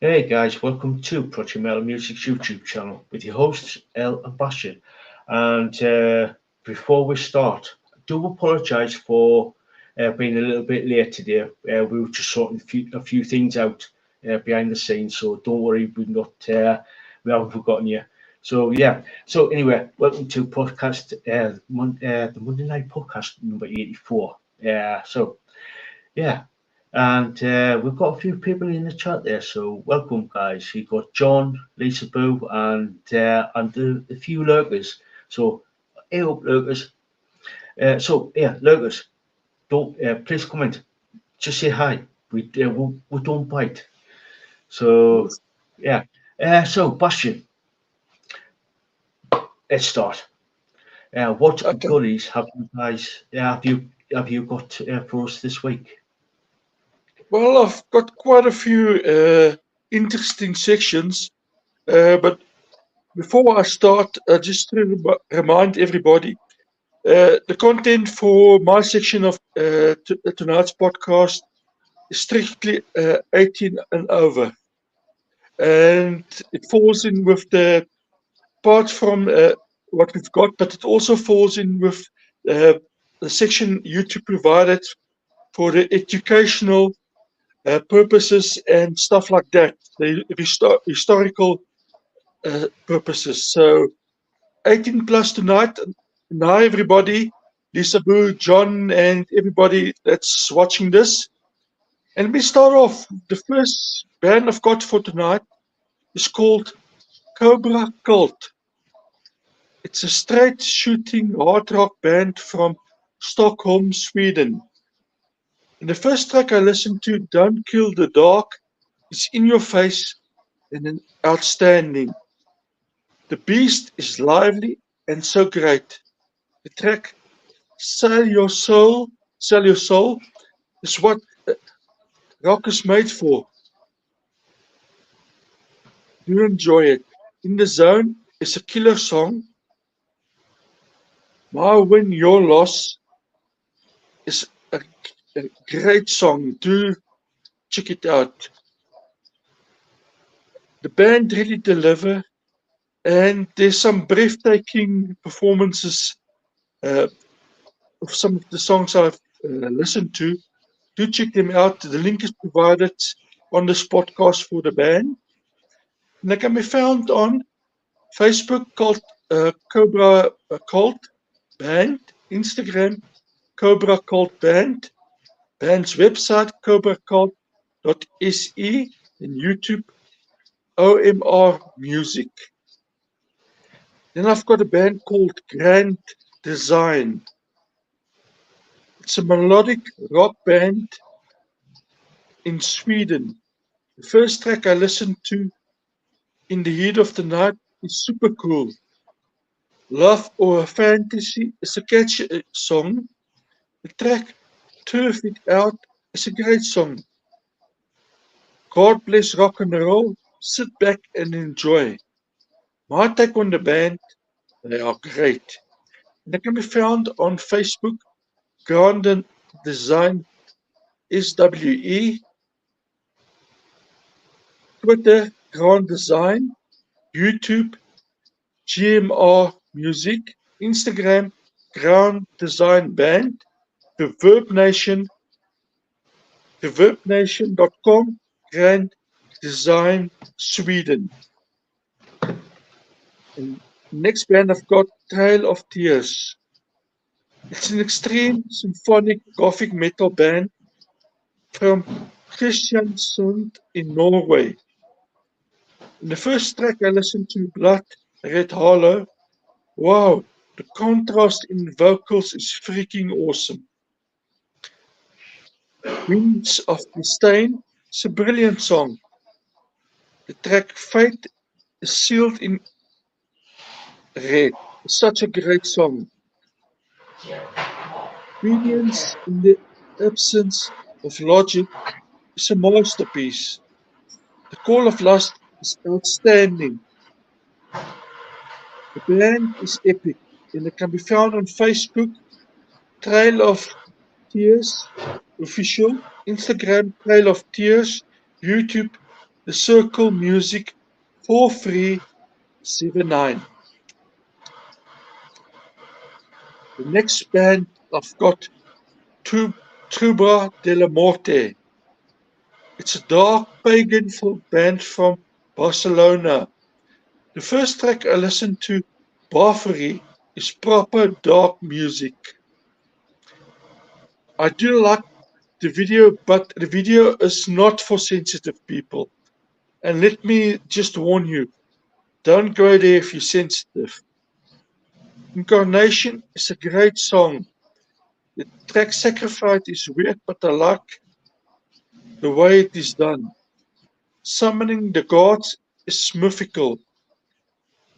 Hey guys, welcome to Project Metal Music's YouTube channel with your hosts Ell and Basjan. And before we start, I do apologise for being a little bit late today. We were just sorting a few things out behind the scenes, so don't worry, we haven't forgotten you. So yeah. So anyway, welcome to podcast the Monday Night Podcast number 84. Yeah, and we've got a few people in the chat there, so welcome, guys. You've got John, Lisa Boo, and a few lurkers. So, hey up, lurkers. Lurkers, don't please comment. Just say hi. We don't bite. So, yeah. So, Bastion, let's start. What Okay. goodies have you guys have you got for us this week? Well, I've got quite a few interesting sections, but before I start, just to remind everybody, the content for my section of tonight's podcast is strictly 18 and over, and it falls in with the apart from what we've got, but it also falls in with uh, the section YouTube provided for the educational purposes and stuff like that, the historical purposes. So 18 plus tonight. Now, everybody, Lisa Boo, John, and everybody that's watching this. And let me start off. The first band I've got for tonight is called Cobra Cult. It's a straight shooting hard rock band from Stockholm, Sweden. And the first track I listened to, Don't Kill the Dark, is in your face and an outstanding. The beast is lively and so great. The track Sell Your Soul is what rock is made for. Do enjoy it. In the Zone is a killer song. My Win Your Loss is a great song. Do check it out. The band really deliver, and there's some breathtaking performances uh, of some of the songs I've listened to. Do check them out. The link is provided on this podcast for the band. And they can be found on Facebook called Cobra Cult Band, Instagram Cobra Cult Band, band's website cobracult.se, and YouTube OMR Music. Then I've got a band called Grand Design. It's a melodic rock band in Sweden. The first track I listened to in the heat of the night is super cool. Love or Fantasy is a catchy song. The track Turf It Out is a great song. God bless rock and roll. Sit back and enjoy. My take on the band, they are great. They can be found on Facebook, Grand Design SWE, Twitter, Grand Design, YouTube, GMR Music, Instagram, Grand Design Band, Reverb Nation, reverbnation.com, Grand Design Sweden. And next band I've got Trail of Tears. It's an extreme symphonic gothic metal band from Kristiansund in Norway. In the first track I listened to, Blood Red Hollow. Wow, the contrast in vocals is freaking awesome. Winds of Disdain is a brilliant song. The track Fate is sealed in red. It's such a great song. Obedience in the absence of logic is a masterpiece. The Call of Lust is outstanding. The band is epic and it can be found on Facebook, Trail of Tears Official, Instagram, Trail of Tears, YouTube, The Circle Music 4379. The next band I've got Truba de la Morte. It's a dark pagan folk band from Barcelona. The first track I listened to, Barfary, is proper dark music. I do like the video, but the video is not for sensitive people. And let me just warn you, don't go there if you're sensitive. Incarnation is a great song. The track Sacrifice is weird, but I like the way it is done. Summoning the gods is mythical.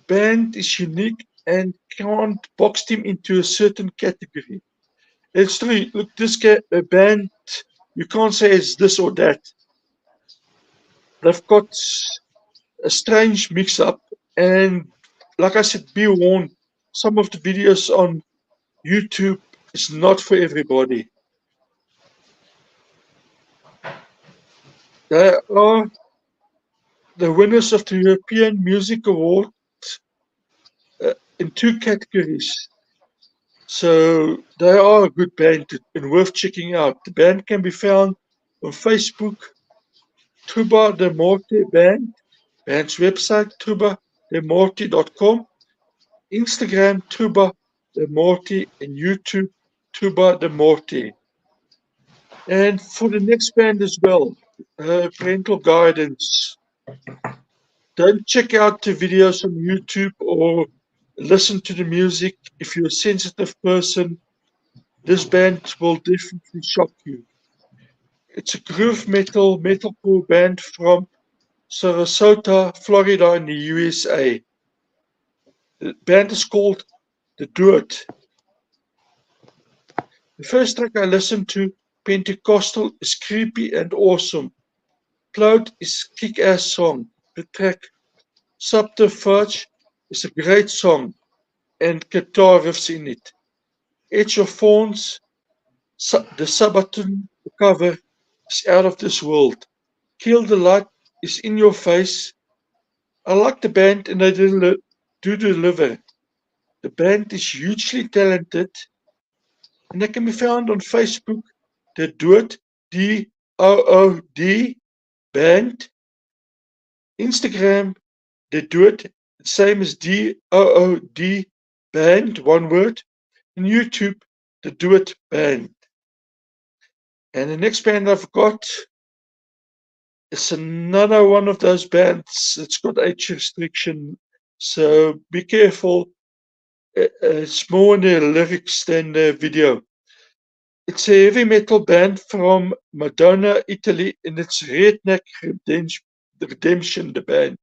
Band is unique and can't box them into a certain category. It's true. Look, this band, you can't say it's this or that. They've got a strange mix-up, and like I said, be warned, some of the videos on YouTube is not for everybody. They are the winners of the European Music Award in 2 categories. So they are a good band and worth checking out. The band can be found on Facebook, Tuba de Morte Band, band's website, tubademorte.com, Instagram, Tuba de Morte, and YouTube, Tuba de Morte. And for the next band as well, parental guidance. Don't check out the videos on YouTube or listen to the music. If you're a sensitive person, this band will definitely shock you. It's a groove metalcore band from Sarasota, Florida in the USA. The band is called The Do It. The first track I listened to, Pentecostal, is creepy and awesome. Cloud is a kick-ass song. The track Subterfuge is a great song and guitar riffs in it. Edge of Thorns, the Sabaton cover is out of this world. Kill the Light is in your face. I like the band and they do deliver. The band is hugely talented and they can be found on Facebook. They do it, DOOD band. Instagram, they do it, same as DOOD band, one word. And YouTube, the Do It band. And the next band I've got is another one of those bands that's got age restriction, so be careful. It's more in the lyrics than the video. It's a heavy metal band from Modena, Italy, and it's Redneck Redemption, the band.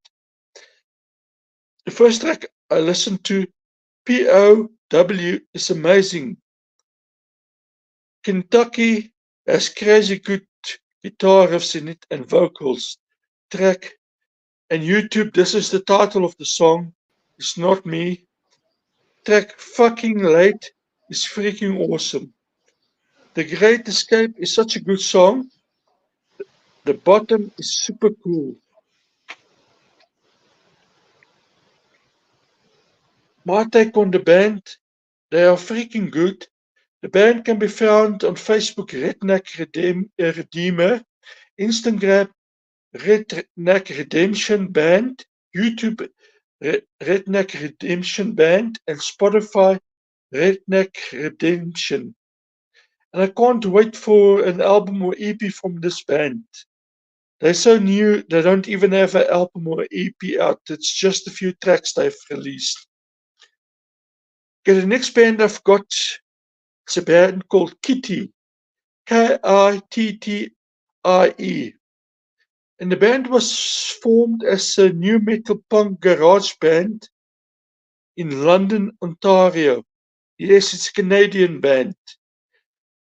The first track I listened to, POW, is amazing. Kentucky has crazy good guitar riffs in it and vocals. Track and YouTube, this is the title of the song. It's not me. Track Fucking Late is freaking awesome. The Great Escape is such a good song. The bottom is super cool. My take on the band, they are freaking good. The band can be found on Facebook, Redneck Redeemer, Instagram, Redneck Redemption Band, YouTube, Redneck Redemption Band, and Spotify, Redneck Redemption. And I can't wait for an album or EP from this band. They're so new, they don't even have an album or EP out. It's just a few tracks they've released. Okay, the next band I've got, it's a band called Kitty, Kittie. And the band was formed as a new metal punk garage band in London, Ontario. Yes, it's a Canadian band.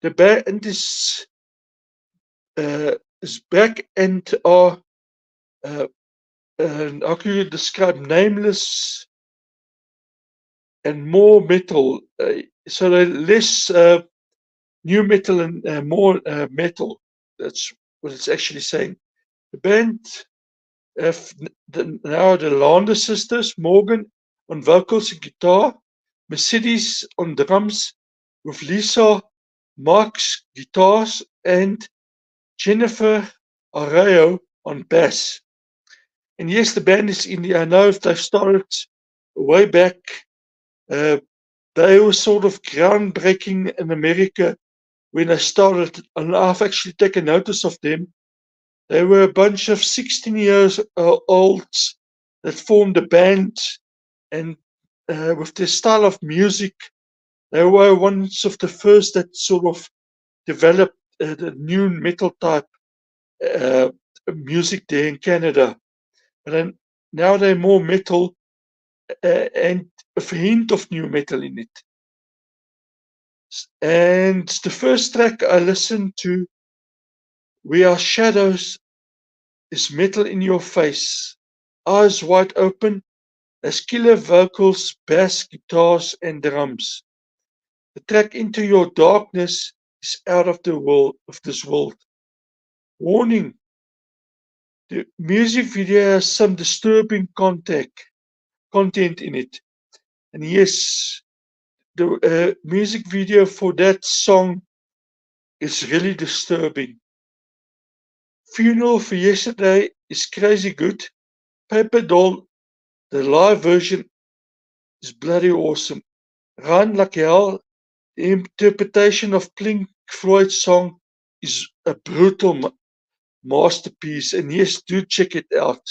The band is back and are, how can you describe, nameless and more metal. So they're less new metal and more metal. That's what it's actually saying. The band Now the Lander sisters, Morgan on vocals and guitar, Mercedes on drums, with Lisa Marks guitars, and Jennifer Arroyo on bass. And yes, the band is indie. I know if they've started way back. They were sort of groundbreaking in America when I started, and I've actually taken notice of them. They were a bunch of 16 years olds that formed a band, and with their style of music, they were ones of the first that sort of developed the new metal type uh, music there in Canada. And then now they're more metal and a hint of new metal in it. And the first track I listened to, We Are Shadows, is metal in your face, eyes wide open, as killer vocals, bass, guitars, and drums. The track Into Your Darkness is out of this world. Warning: the music video has some disturbing content in it. And yes, the music video for that song is really disturbing. Funeral for Yesterday is crazy good. Paper Doll, the live version, is bloody awesome. Run Like Hell, the interpretation of Pink Floyd's song, is a brutal masterpiece. And yes, do check it out.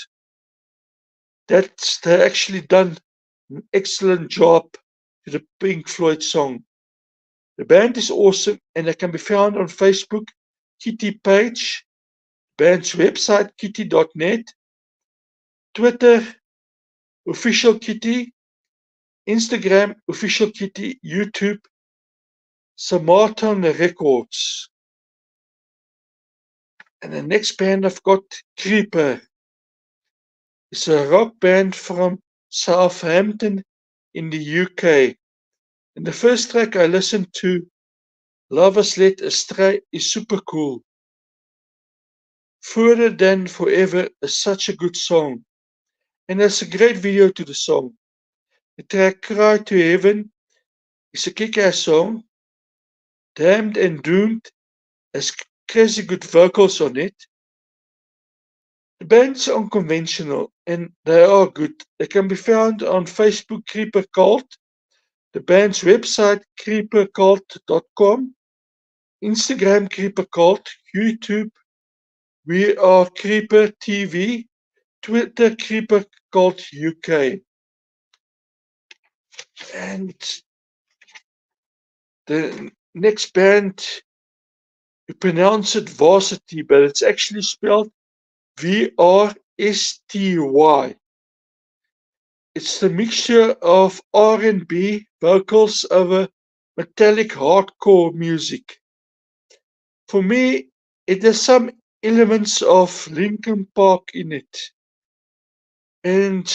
They actually done an excellent job to the Pink Floyd song. The band is awesome and it can be found on Facebook, Kitty page, band's website, kitty.net, Twitter, Official Kitty, Instagram, Official Kitty, YouTube, Samarton Records. And the next band I've got, Creeper. It's a rock band from Southampton in the UK. And the first track I listened to, Love Us Led Astray, is super cool. Further Than Forever is such a good song. And there's a great video to the song. The track Cry to Heaven is a kick-ass song. Damned and Doomed has crazy good vocals on it. The band's unconventional and they are good. They can be found on Facebook, Creeper Cult, the band's website, creepercult.com, Instagram, Creeper Cult, YouTube, We Are Creeper TV, Twitter, Creeper Cult UK. And the next band, you pronounce it Varsity, but it's actually spelled VRSTY. It's the mixture of R&B vocals over metallic hardcore music. For me, it has some elements of Linkin Park in it. And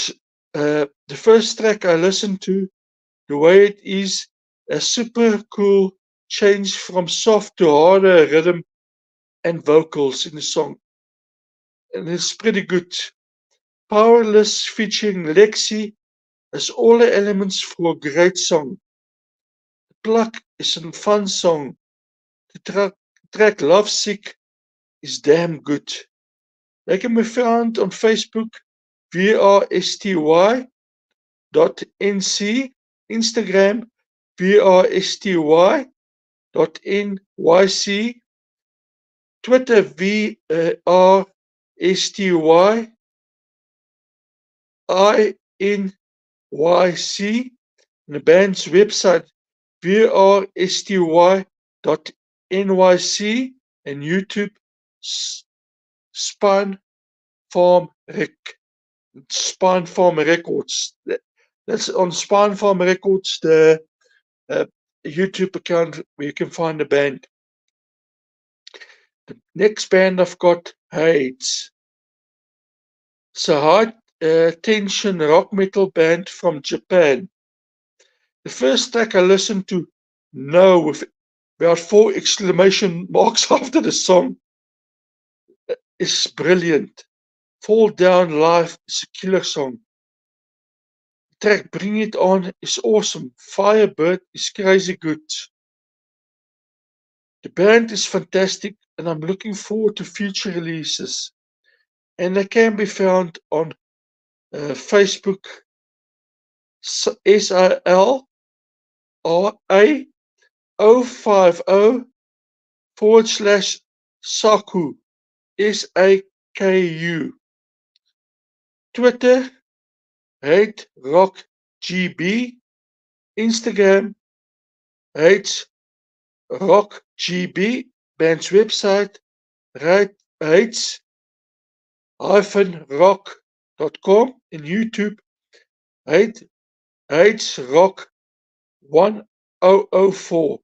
the first track I listened to, The Way It Is, a super cool change from soft to harder rhythm and vocals in the song. And it's pretty good. Powerless featuring Lexi has all the elements for a great song. The Pluck is a fun song. The track Lovesick is damn good. They can be found on Facebook, VRSTY.NC, Instagram, VRSTY.NYC, Twitter, VRSTYINYC, and the band's website, VRSTY.NYC, and YouTube, Spine Farm Records. That's on Spine Farm Records, the YouTube account where you can find the band. The next band I've got, Hades. It's a high tension rock metal band from Japan. The first track I listened to, No, with about 4 exclamation marks after the song, is brilliant. Fall Down Live is a killer song. The track Bring It On is awesome. Firebird is crazy good. The band is fantastic and I'm looking forward to future releases. And they can be found on Facebook, SILRA 050 / SAKU. Twitter, Hate Rock GB. Instagram, Hate Rock GB. Band's website, hates-rock.com. In YouTube, Hates Rock 1004.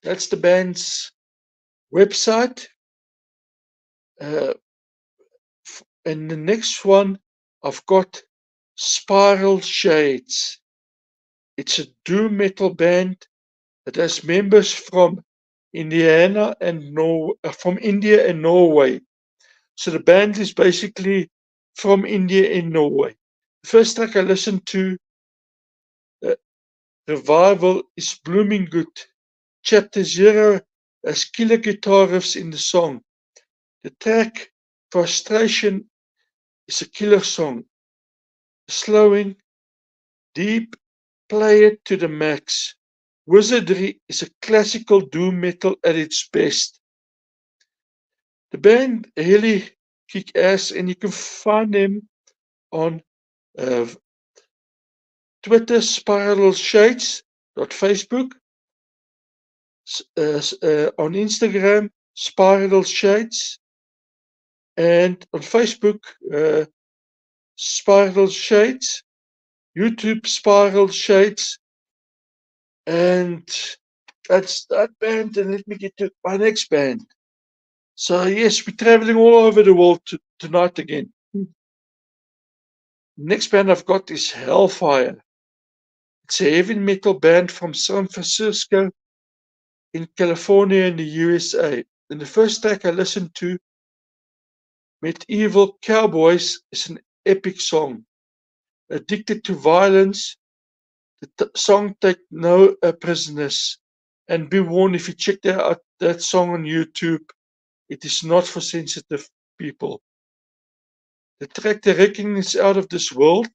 That's the band's website. And the next one, I've got Spiral Shades. It's a doom metal band that has members from India and Norway. So the band is basically from India and Norway. The first track I listened to, Revival, is blooming good. Chapter 0 has killer guitar riffs in the song. The track Frustration is a killer song. Slowing, deep, play it to the max. Wizardry is a classical doom metal at its best. The band really kick ass and you can find them on Twitter, spiralshades.facebook, on Instagram, Spiral Shades, and on Facebook, Spiral Shades, YouTube Spiral Shades, and that's that band. And let me get to my next band. So yes, we're traveling all over the world tonight again. Next band I've got is Hellfire. It's a heavy metal band from San Francisco in California in the USA. And the first track I listened to, Medieval Cowboys, is an epic song. Addicted to violence, the song Take No Prisoners. And be warned, if you check that song on YouTube, it is not for sensitive people. The track The Reckoning is out of this world.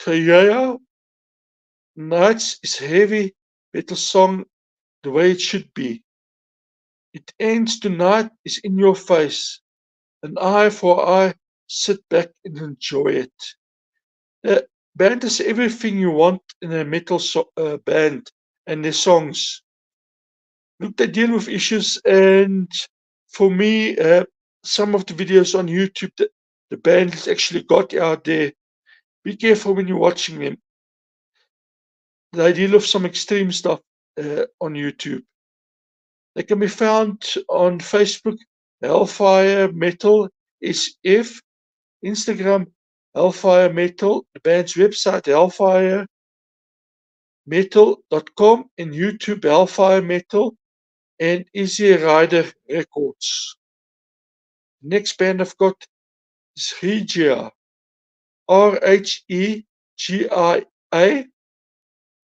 Trayea Nights is a heavy metal song the way it should be. It Ends Tonight is in your face. An eye for eye, sit back and enjoy it. The band is everything you want in a metal band, and their songs. Look, they deal with issues, and for me, some of the videos on YouTube that the band has actually got out there, be careful when you're watching them. They deal with some extreme stuff on YouTube. They can be found on Facebook, Hellfire Metal SF, Instagram, Hellfire Metal, the band's website, hellfiremetal.com, and YouTube, Hellfire Metal, and Easy Rider Records. Next band I've got is Regia, Rhegia.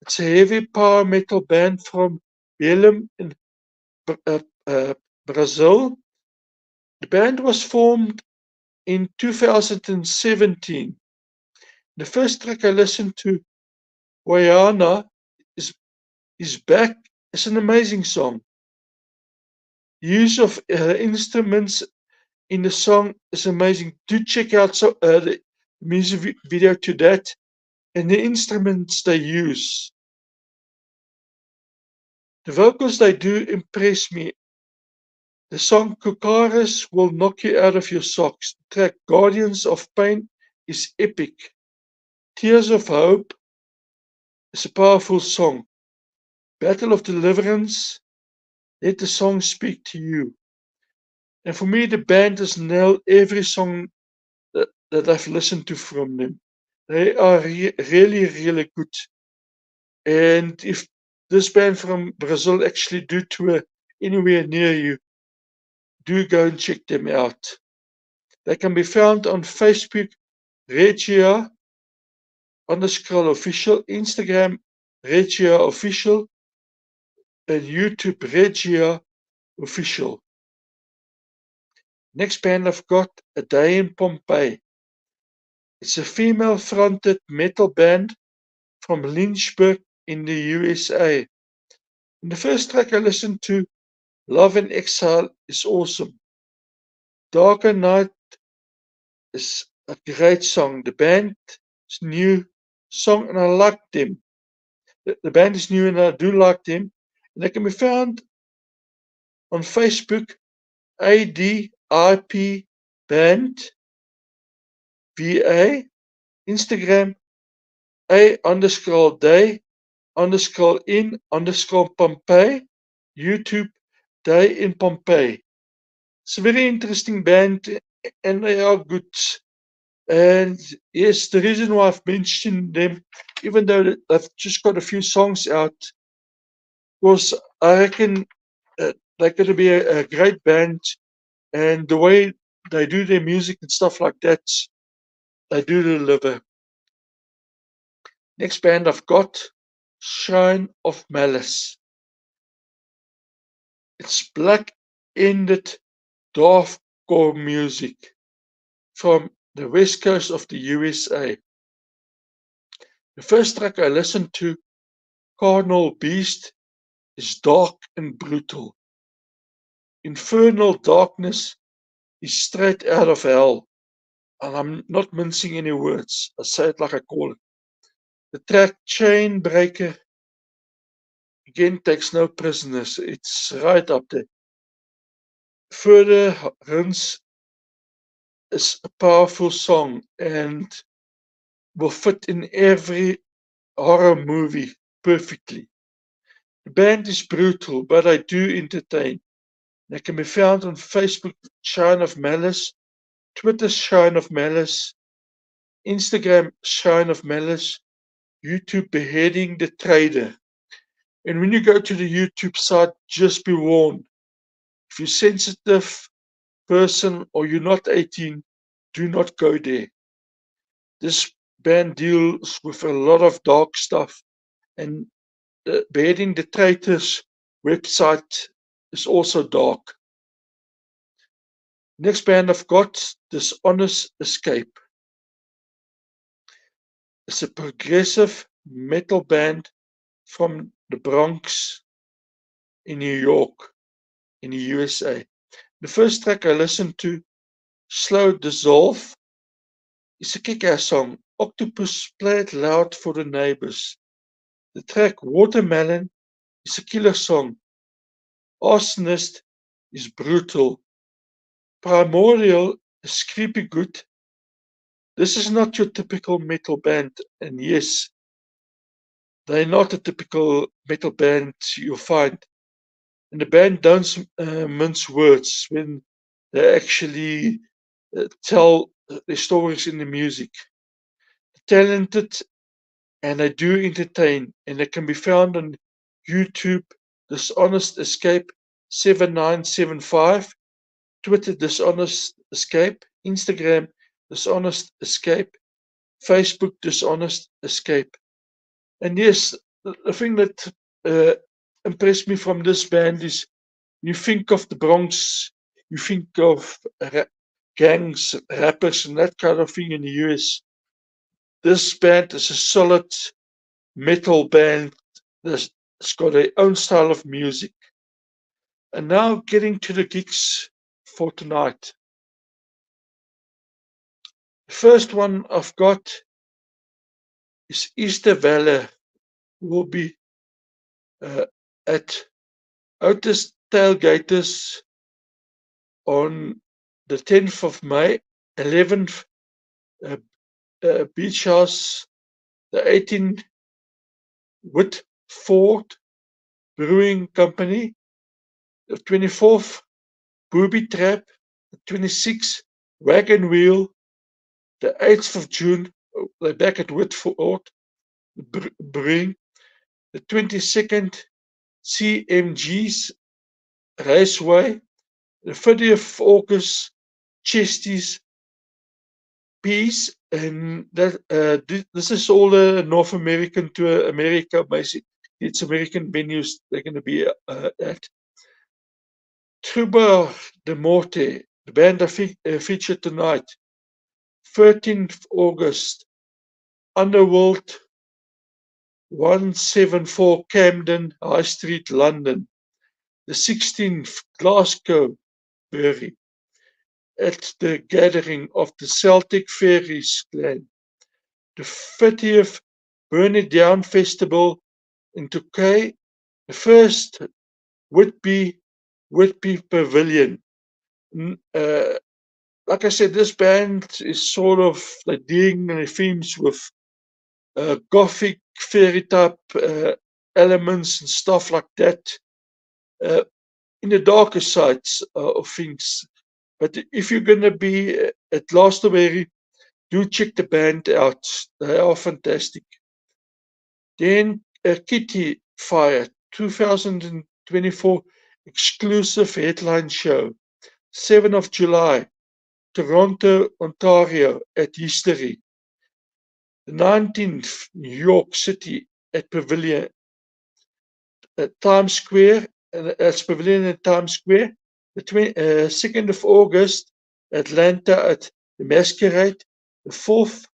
It's a heavy power metal band from Belém in Brazil. The band was formed in 2017. The first track I listened to, Wayana, is back. It's an amazing song. Use of instruments in the song is amazing. Do check out the music video to that and the instruments they use. The vocals they do impress me. The song Kukaris will knock you out of your socks. The track Guardians of Pain is epic. Tears of Hope is a powerful song. Battle of Deliverance, let the song speak to you. And for me, the band has nailed every song that I've listened to from them. They are really, really good. And if this band from Brazil actually do tour anywhere near you, do go and check them out. They can be found on Facebook, Regia _official, Instagram, Regia official, and YouTube, Regia official. Next band I've got, A Day in Pompeii. It's a female-fronted metal band from Lynchburg in the USA. And the first track I listened to, Love and Exile, is awesome. Darker Night is a great song. The band's new song, and I like them. The band is new, and I do like them. And they can be found on Facebook, ADIP Band VA, Instagram, A_day_in_Pompeii, YouTube, Day in Pompeii. It's a very interesting band, and they are good. And yes, the reason why I've mentioned them, even though they've just got a few songs out, was I reckon they're going to be a great band, and the way they do their music and stuff like that, they do deliver. Next band I've got, Shrine of Malice. It's black-ended deathcore music from the west coast of the USA. The first track I listened to, Carnal Beast, is dark and brutal. Infernal darkness is straight out of hell, and I'm not mincing any words. I say it like I call it. The track Chain Breaker again takes no prisoners. It's right up there. Furtherance is a powerful song and will fit in every horror movie perfectly. The band is brutal, but I do entertain. They can be found on Facebook, Shrine of Malice, Twitter, Shrine of Malice, Instagram, Shrine of Malice, YouTube, Beheading the Trader. And when you go to the YouTube site, just be warned. If you're a sensitive person or you're not 18, do not go there. This band deals with a lot of dark stuff, and Beheading the Traitors website is also dark. Next band I've got, Dishonest Escape. It's a progressive metal band from the Bronx in New York, in the USA. The first track I listened to, Slow Dissolve, is a kick-ass song. Octopus, play it loud for the neighbors. The track Watermelon is a killer song. Arsonist is brutal. Primordial is creepy good. This is not your typical metal band, and yes, they're not a typical metal band you'll find. And the band don't mince words when they actually tell their stories in the music. They're talented, and they do entertain, and they can be found on YouTube, Dishonest Escape 7975, Twitter, Dishonest Escape, Instagram, Dishonest Escape, Facebook, Dishonest Escape. And yes, the thing that impressed me from this band is you think of the Bronx, you think of gangs, rappers, and that kind of thing in the US. This band is a solid metal band that's got their own style of music. And now getting to the gigs for tonight. The first one I've got is Easter Valley. Will be at Otis Tailgaters on the 10th of May, 11th Beach House, the 18th Whitford Brewing Company, the 24th Booby Trap, the 26th Wagon Wheel, the 8th of June, they're back at Whitford Brewing, the 22nd CMG's Raceway, The 30th of August, Chesty's Peace, and this is all the North American tour, America, basically. It's American venues they're going to be at. Truba de Morte, the band I featured tonight, 13th August, Underworld, 174 Camden High Street, London. The 16th, Glasgow, Bury, at the gathering of the Celtic Fairies clan. The 30th, Burn It Down Festival in Torquay. The first, Whitby Pavilion. Like I said, this band is sort of like dealing in themes with gothic fairy type elements and stuff like that in the darker sides of things. But if you're going to be at Glastonbury, do check the band out. They are fantastic. Then Kitty Fire 2024 exclusive headline show, 7th of July, Toronto, Ontario at History. The 19th, New York City at Pavilion at Times Square, that's Pavilion at Times Square. The 2nd of August, Atlanta at the Masquerade. The 4th,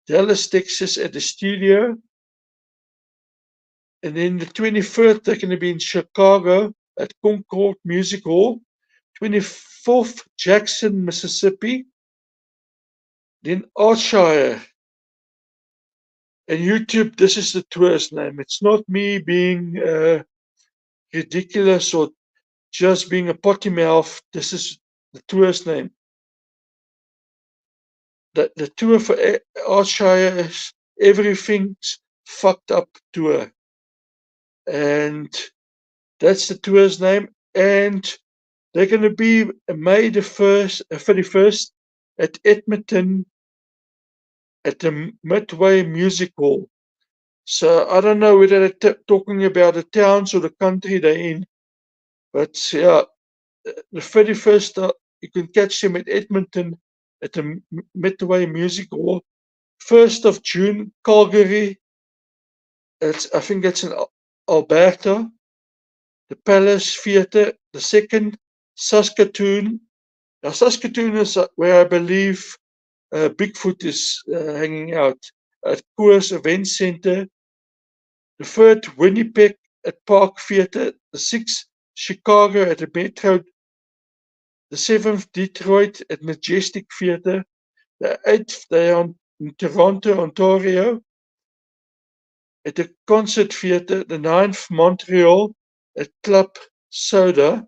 Dallas, Texas at the Studio. And then the 23rd, they're going to be in Chicago at Concord Music Hall. 24th, Jackson, Mississippi. Then Artshire. And YouTube, this is the tour's name. It's not me being ridiculous or just being a potty mouth. This is the tour's name. The tour for Artshire is Everything's Fucked Up Tour. And that's the tour's name. And they're going to be May the 31st at Edmonton at the Midway Music Hall. So I don't know whether they're talking about the towns or the country they're in. But yeah, the 31st, you can catch them at Edmonton at the Midway Music Hall. 1st of June, Calgary. I think that's in Alberta. The Palace Theatre. The 2nd, Saskatoon. Now, Saskatoon is where I believe Bigfoot is hanging out at Coors Event Center. The 3rd, Winnipeg at Park Theatre. The 6th, Chicago at the Metro. The 7th, Detroit at Majestic Theatre. The 8th, they are in Toronto, Ontario at the Concert Theatre. The 9th, Montreal at Club Soda.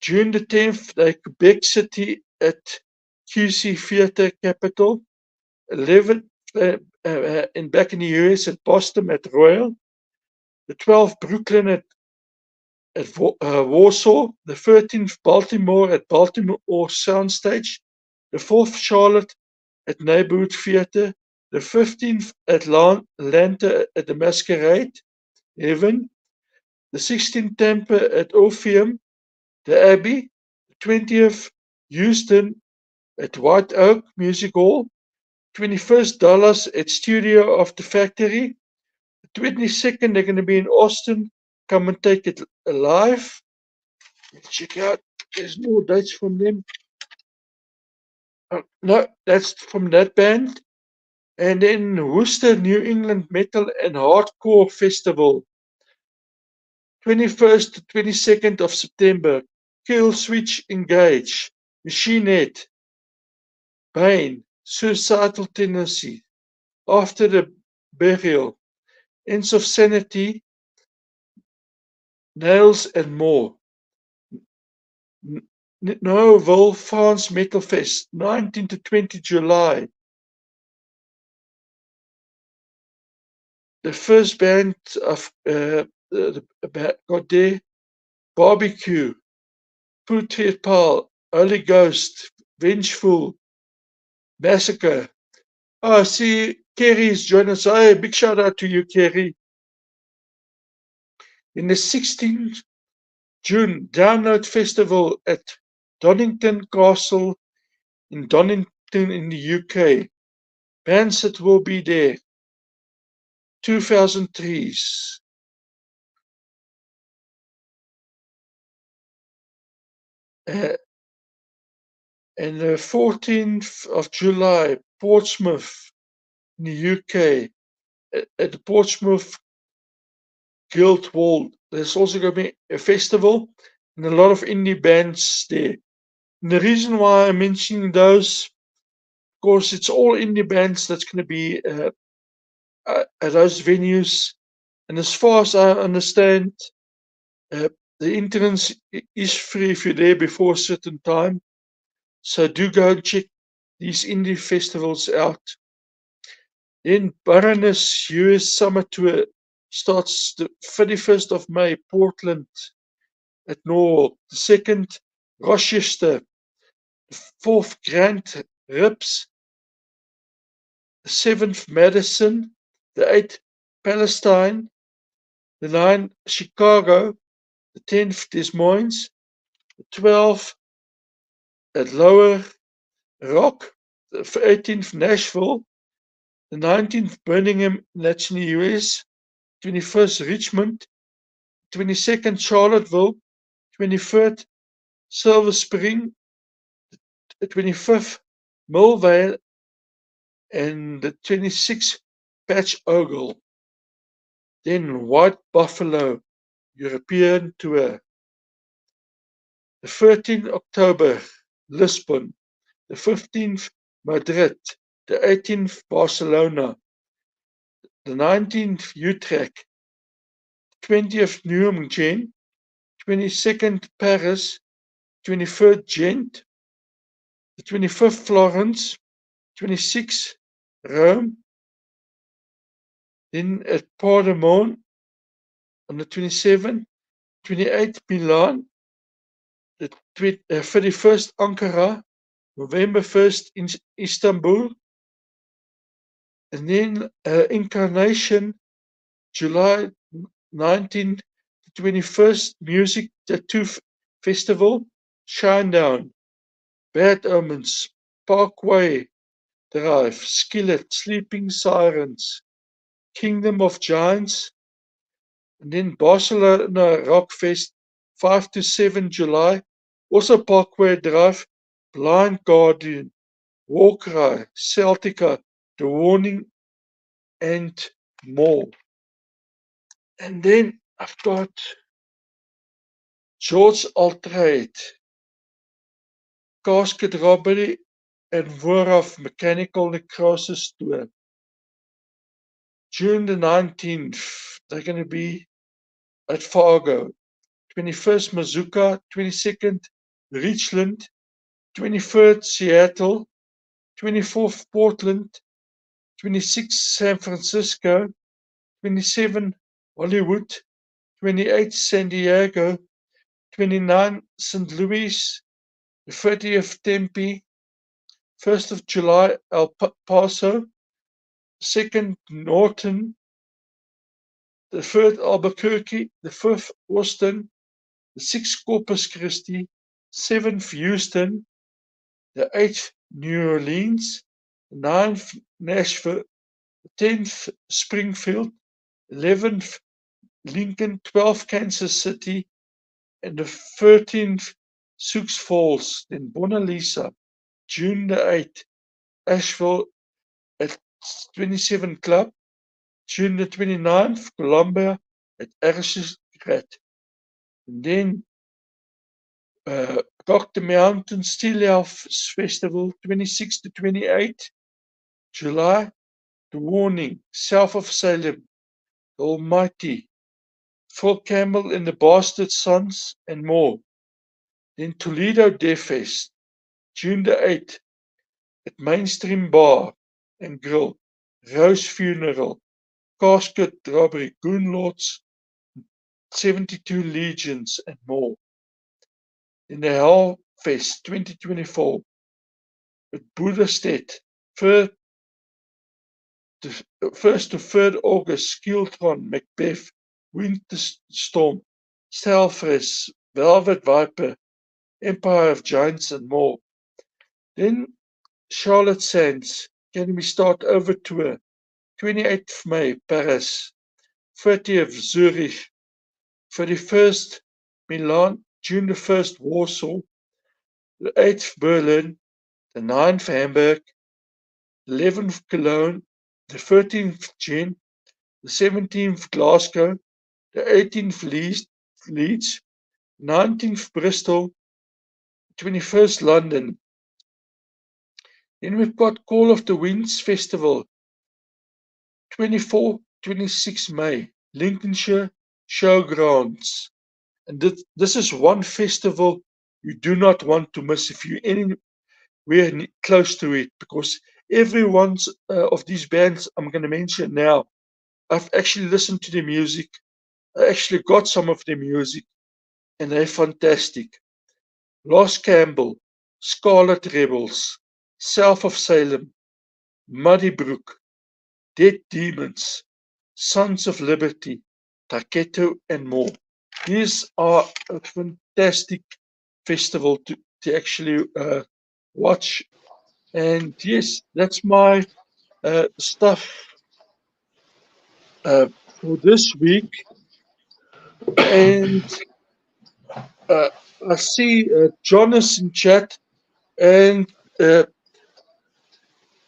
June the 10th, they Quebec City at QC Theatre Capital. 11th, back in the US at Boston at Royal. The 12th, Brooklyn at Warsaw. The 13th, Baltimore at Baltimore Soundstage. The 4th, Charlotte at Neighborhood Theatre. The 15th, Atlanta at the Masquerade, Heaven. The 16th, Tampa at Orpheum, the Abbey. The 20th, Houston at White Oak Music Hall. 21st, Dallas at Studio of the Factory. The 22nd, they're going to be in Austin. Come and take it live. Let's check out. There's more dates from them. No, that's from that band. And then Worcester, New England Metal and Hardcore Festival. 21st to 22nd of September. Kill Switch Engage. Machine Head. Bane. Suicidal Tendency. After the Burial. Ends of Sanity. Nails and more. Nouvelle France Metal Fest, 19 to 20 July. The first band of got there, Barbecue, Putrid Pal, Holy Ghost, Vengeful, Massacre. Oh, see, Kerry's joined us. Hey, big shout out to you, Kerry. In the 16th, June, Download Festival at Donington Castle in Donington in the UK. Bands that will be there. 2003's. And the 14th of July, Portsmouth in the UK. At the Portsmouth Guildhall, there's also going to be a festival and a lot of indie bands there. And the reason why I'm mentioning those, of course, it's all indie bands that's going to be at those venues. And as far as I understand, the entrance is free if you're there before a certain time. So do go and check these indie festivals out. Then Baroness US Summer Tour starts the 31st of May, Portland at Norwalk. The 2nd, Rochester. The 4th, Grand Rips. The 7th, Madison. The 8th, Palestine. The 9th, Chicago. The 10th, Des Moines. The 12th, at Lower Rock. The 18th, Nashville. The 19th, Birmingham, that's in the US. 21st, Richmond. 22nd, Charlottesville. 23rd, Silver Spring. The 25th, Millvale. And the 26th, Patch Ogle. Then White Buffalo European Tour. The 13th October, Lisbon. The 15th, Madrid. The 18th, Barcelona. The 19th, Utrecht. 20th, Nuremberg. 22nd, Paris. 23rd, Ghent. The 25th, Florence. 26th, Rome. Then at Pordenone on the 27th. 28th, Milan. The 31st, Ankara. November 1st in Istanbul. And then Incarnation, July 19th to 21st, Music Tattoo Festival, Shinedown, Bad Omens, Parkway Drive, Skillet, Sleeping Sirens, Kingdom of Giants, and then Barcelona Rockfest, 5 to 7 July, also Parkway Drive, Blind Guardian, Warcry, Celtica, The Warning, and more. And then I've got George Altrade, Casket Robbery, and Vooraf Mechanical Necrosis Tour. June the 19th, they're going to be at Fargo. 21st, Mazuka. 22nd, Richland. 23rd, Seattle. 24th, Portland. 26th, San Francisco. 27th, Hollywood. 28th, San Diego. 29th, St. Louis. The 30th, Tempe. 1st of July, El Paso. 2nd, Norton. The 3rd, Albuquerque. The 5th, Austin. The 6th, Corpus Christi. 7th, Houston. The 8th, New Orleans. The 9th, Nashville. The 10th, Springfield. 11th, Lincoln. 12th, Kansas City. And the 13th, Sioux Falls. Then Mona Lisa, June the 8th, Asheville at 27 Club. June the 29th, Columbia at Aristocrat. And then Rock the Mountain Steel Elves Festival, 26 to 28 July. The Warning, South of Salem, The Almighty, Phil Campbell and the Bastard Sons, and more. Then Toledo Death Fest, June the 8th at Mainstream Bar and Grill, Rose Funeral, Casket Robbery, Goonlords, 72 Legions, and more. In the Hellfest 2024 at Buddhastedt, 1st to 3rd August, Skiltron, Macbeth, Winterstorm, Stelfres, Velvet Viper, Empire of Giants, and more. Then Charlotte Sands, Can We Start Over Tour, 28th May, Paris, 30th Zurich, 31st Milan, June the 1st Warsaw, the 8th Berlin, the 9th Hamburg, 11th Cologne, the 13th June, the 17th Glasgow, the 18th Leeds, 19th Bristol, 21st London. Then we've got Call of the Winds Festival, 24, 26 May, Lincolnshire Showgrounds. And this is one festival you do not want to miss if you're anywhere close to it, because every one of these bands I'm going to mention now, I've actually listened to their music. I actually got some of their music, and they're fantastic. Ross Campbell, Scarlet Rebels, South of Salem, Muddy Brook, Dead Demons, Sons of Liberty, Taketo, and more. These are a fantastic festival to actually watch. And yes, that's my stuff for this week. And I see John is in chat. And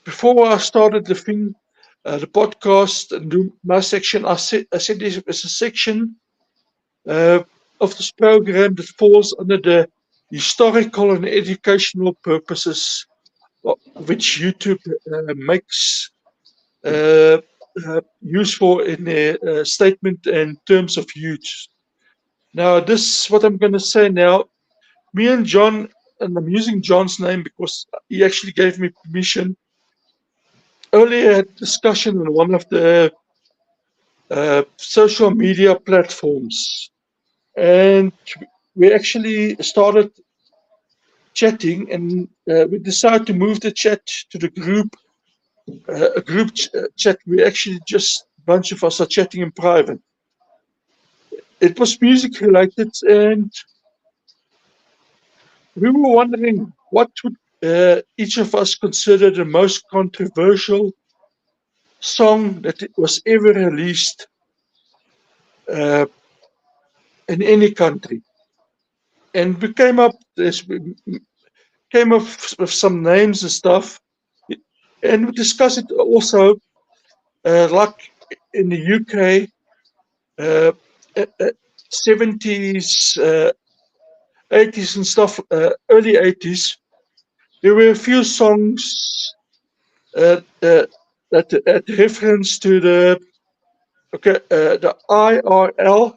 before I started the podcast and do my section, I said there's a section of this program that falls under the historical and educational purposes, which YouTube makes useful in their statement and terms of use. Now, this is what I'm going to say now. Me and John, and I'm using John's name because he actually gave me permission, earlier had discussion on one of the social media platforms. And we actually started chatting, and we decided to move the chat to the group, a group chat. We actually just, a bunch of us are chatting in private. It was music related, and we were wondering what would each of us consider the most controversial song that was ever released in any country. And we came up with some names and stuff, and we discussed it also, like in the UK, 70s, 80s and stuff, early 80s. There were a few songs that had reference to the IRL,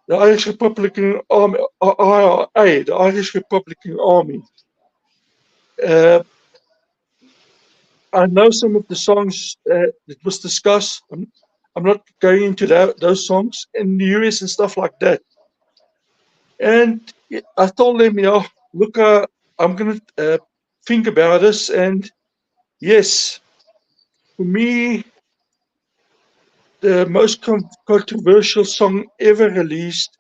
the Irish Republican Army, IRA, the Irish Republican Army. I know some of the songs that was discussed. I'm not going into those songs in the US and stuff like that. And I told them, look, I'm going to think about this. And yes, for me, the most controversial song ever released,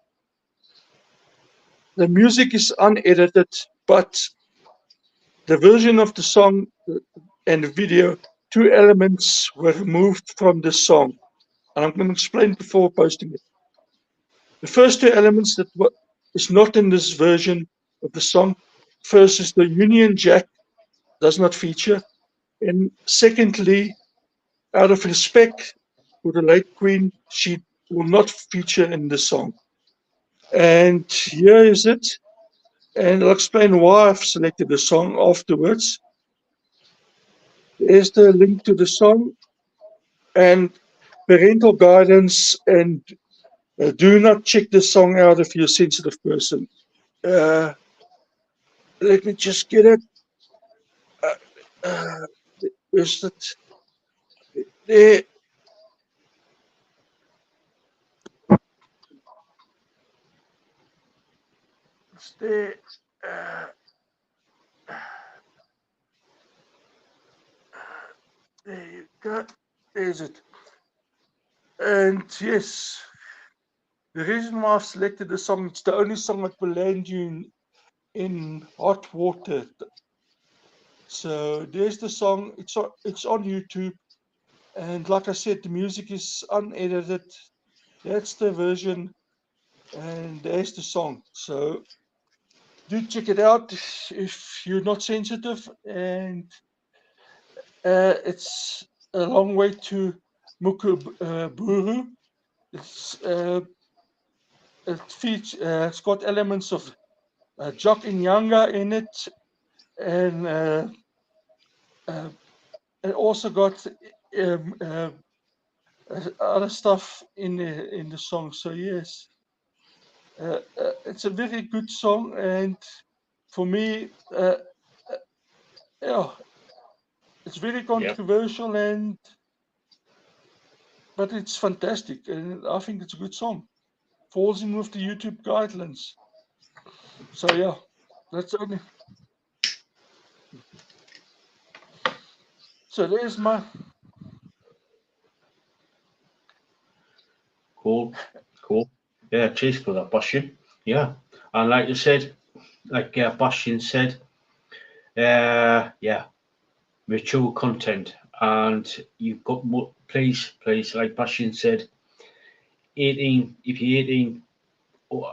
the music is unedited, but the version of the song and the video, 2 elements were removed from the song. And I'm going to explain before posting it. The first 2 elements that is not in this version of the song. First is the Union Jack, does not feature. And secondly, out of respect for the late Queen, she will not feature in the song. And here is it. And I'll explain why I've selected the song afterwards. There's the link to the song and parental guidance, and do not check the song out if you're a sensitive person. Let me just get it. Where's it? There. It's there. There you go. There's it. And yes, the reason why I've selected the song, it's the only song that will land you in hot water. So there's the song. It's on YouTube, and like I said, the music is unedited. That's the version, and there's the song. So do check it out if you're not sensitive, and it's a long way to Mukuburu. It's got elements of Jock and Younger in it, and it also got other stuff in the song. So yes, it's a very good song, and for me, yeah, it's very controversial, but it's fantastic, and I think it's a good song. Falls in with the YouTube guidelines. So yeah, that's only. So there's my. Cool. Yeah, cheers for that, Basjan. Yeah, and like you said, like Basjan said, yeah, mature content, and you've got more. Please, like Basjan said, 18. If you're 18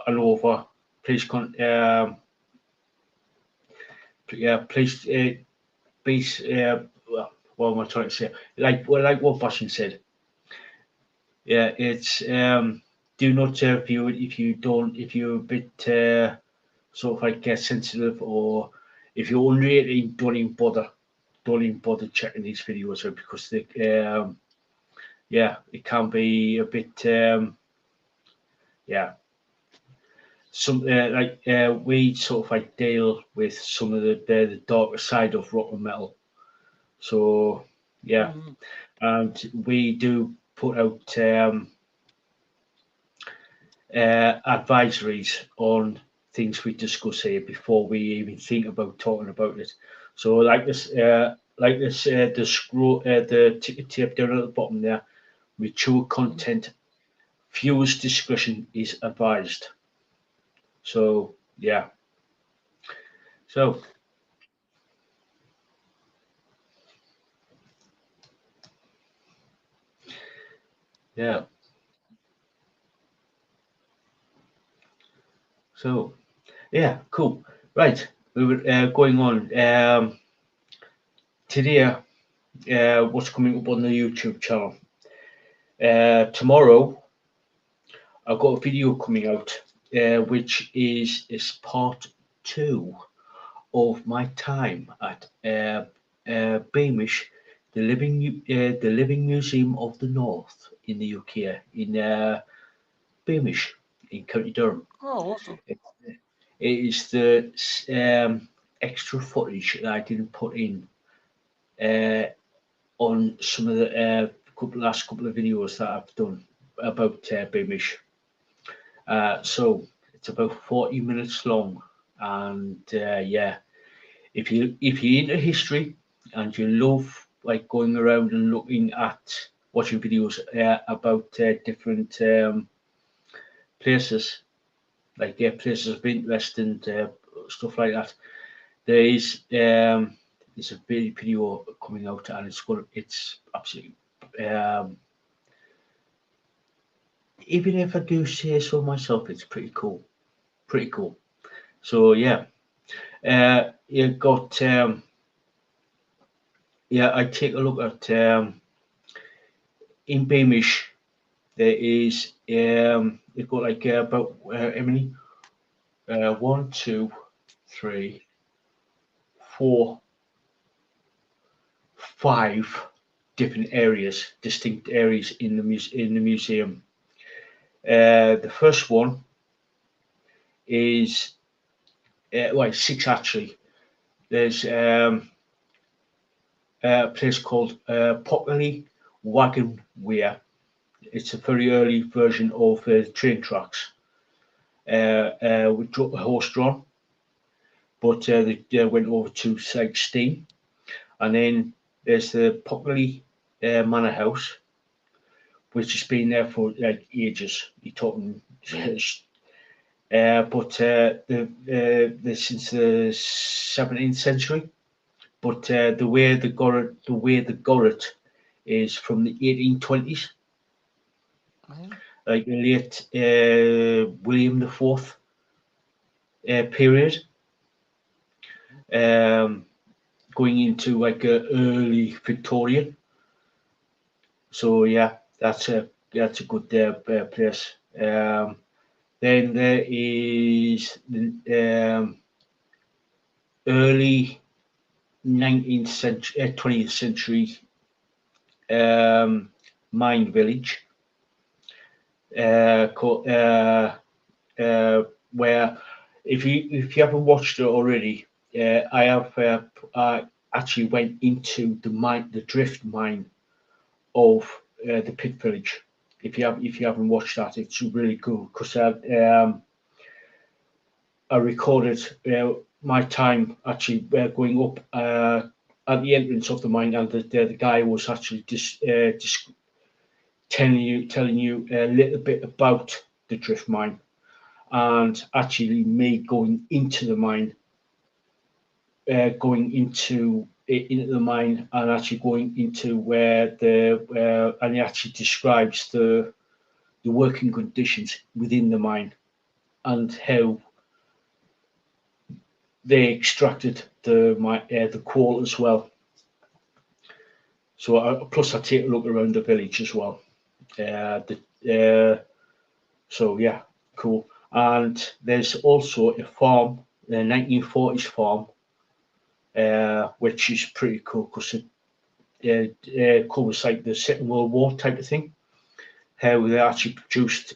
and over, please yeah, please be well, what am I trying to say? Like what Bashan said. Yeah, it's do not view it if you're a bit sort of like sensitive, or if you're under 18, don't even bother checking these videos out, because they yeah, it can be a bit yeah, some like we sort of like deal with some of the darker side of rock and metal. So yeah, and we do put out advisories on things we discuss here before we even think about talking about it. So the scroll, the ticket tape down at the bottom there, mature content, viewers' discretion is advised. So yeah, so yeah, so yeah, cool. Right, we were going on today. What's coming up on the YouTube channel? Tomorrow, I've got a video coming out, which is part 2 of my time at Beamish, the Living Museum of the North in the UK, in Beamish in County Durham. Oh, awesome. It is the extra footage that I didn't put in on some of the last couple of videos that I've done about Beamish. So it's about 40 minutes long, and yeah, if you're into history and you love like going around and looking at watching videos about different places, like places of interest and stuff like that, there's a video coming out, and it's absolutely even if I do say so myself, it's pretty cool. So yeah, you got yeah. I take a look at in Beamish. There is you've got like about how many? 1, 2, 3, 4, 5 different areas, distinct areas in the museum. The first one is well, 6 actually. There's a place called Pockley Wagon Weir. It's a very early version of train tracks with horse drawn, but they went over to like steam. And then there's the Pockley Manor House, which has been there for like ages. You're talking Since the 17th century. But the way they got it is from the 1820s, Mhm. like the late William the Fourth period, um, going into like early Victorian. So yeah, that's a good place. Then there is the early 19th century, 20th century mine village, called, where if you haven't watched it already, I actually went into the drift mine of the pit village. If you haven't watched that, it's really cool because I recorded my time actually going up at the entrance of the mine, and the guy was actually just telling you a little bit about the drift mine, and actually me going into the mine, into the mine, and actually going into where and he actually describes the working conditions within the mine and how they extracted the coal as well. So plus I take a look around the village as well. The, so yeah, cool. And there's also a farm, a 1940s farm, which is pretty cool because it covers like the Second World War type of thing. How they actually produced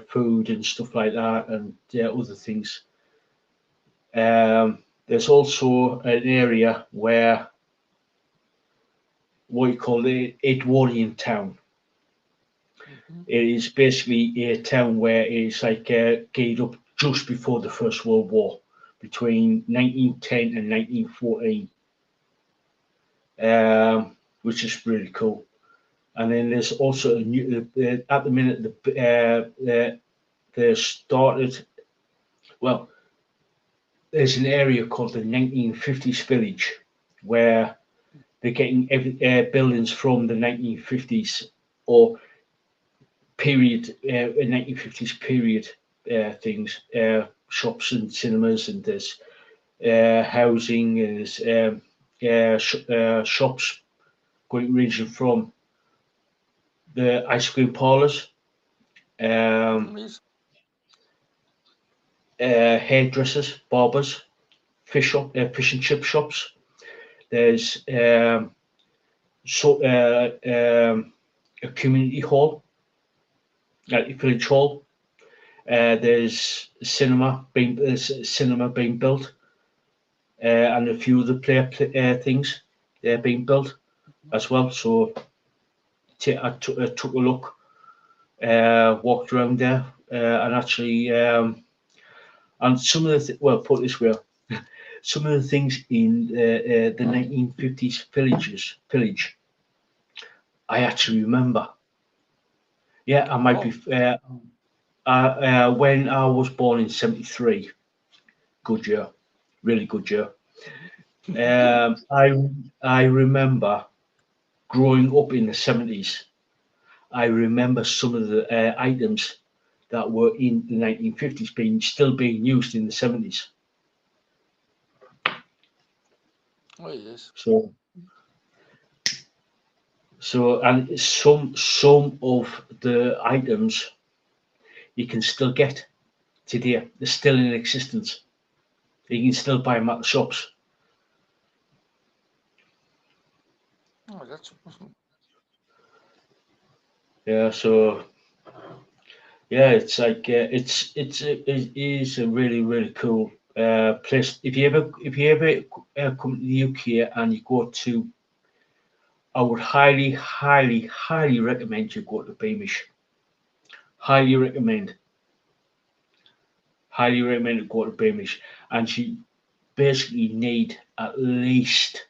food and stuff like that, and other things. There's also an area where what you call the Edwardian town. Mhm. It is basically a town where it's like gained up just before the First World War, between 1910 and 1914, which is really cool. And then there's also a new, at the minute, they started, well, there's an area called the 1950s Village where they're getting buildings from the 1950s or period, 1950s period things, shops and cinemas, and there's housing, and there's shops going ranging from the ice cream parlors, um, Yes. hairdressers, barbers, fish and chip shops. There's so a community hall, like a village hall. There's cinema being built, and a few other things being built as well. So I took a look, walked around there, and actually, and some of well, put it this way, some of the things in the 1950s village, I actually remember. Yeah, I might be. Oh. When I was born in '73, good year, really good year. Um, I I remember growing up in the '70s. I remember some of the items that were in the 1950s still being used in the '70s. Oh yes. So and some of the items you can still get today. They're still in existence. You can still buy them at the shops. Oh, that's awesome. Yeah. So yeah, it's like it is a really cool place. If you ever come to the UK and you go to, I would highly recommend you go to Beamish. Highly recommend. Highly recommend you go to Beamish, and you basically need at least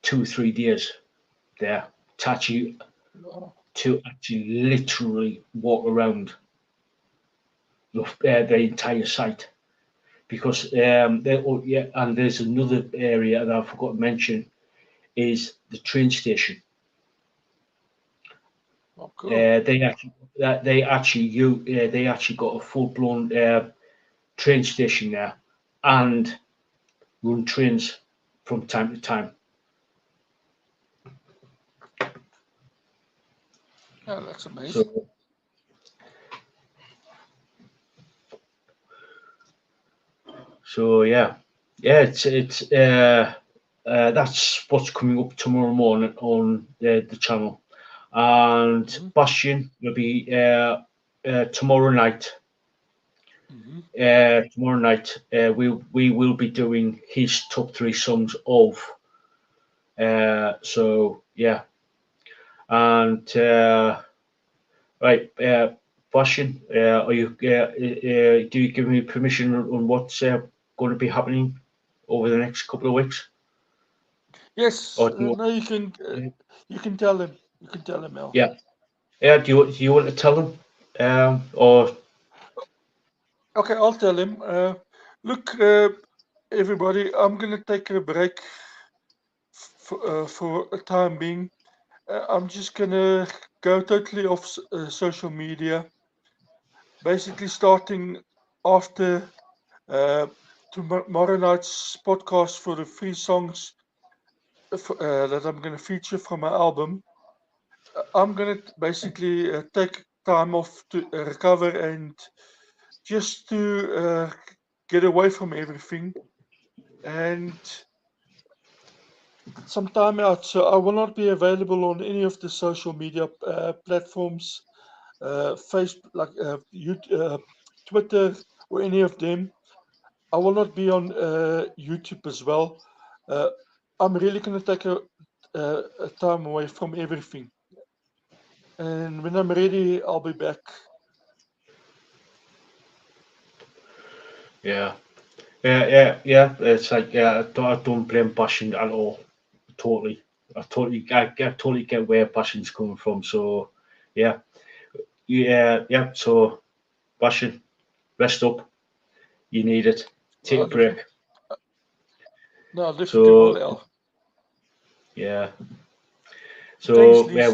2 or 3 days there to actually Wow. to actually literally walk around the entire site. Because and there's another area that I forgot to mention is the train station. Oh, cool. They actually got a full blown train station there, and run trains from time to time. Yeah, that's amazing. So yeah, it's that's what's coming up tomorrow morning on the channel, and Bastion will be tomorrow night. Tomorrow night, we will be doing his top 3 songs of. So yeah, and right, Bastion, are you? Do you give me permission on what's going to be happening over the next couple of weeks? Yes. Or do No, you can tell him. You can tell him, Al. yeah, Do you want to tell them? Or Okay, I'll tell him. Look, everybody, I'm gonna take a break for a time being. I'm just gonna go totally off social media. Basically, starting after tomorrow night's podcast for the 3 songs that I'm gonna feature from my album. I'm gonna basically take time off to recover and just to get away from everything and some time out. So I will not be available on any of the social media platforms, Facebook, like YouTube, Twitter, or any of them. I will not be on YouTube as well. I'm really going to take a time away from everything. And when I'm ready, I'll be back. yeah, It's like I don't blame Bastion at all. Totally, I totally get where Bastion's coming from. So yeah, So Bastion, rest up. You need it. Take a break. No, definitely will, Al. Yeah. Thanks, So Lisa.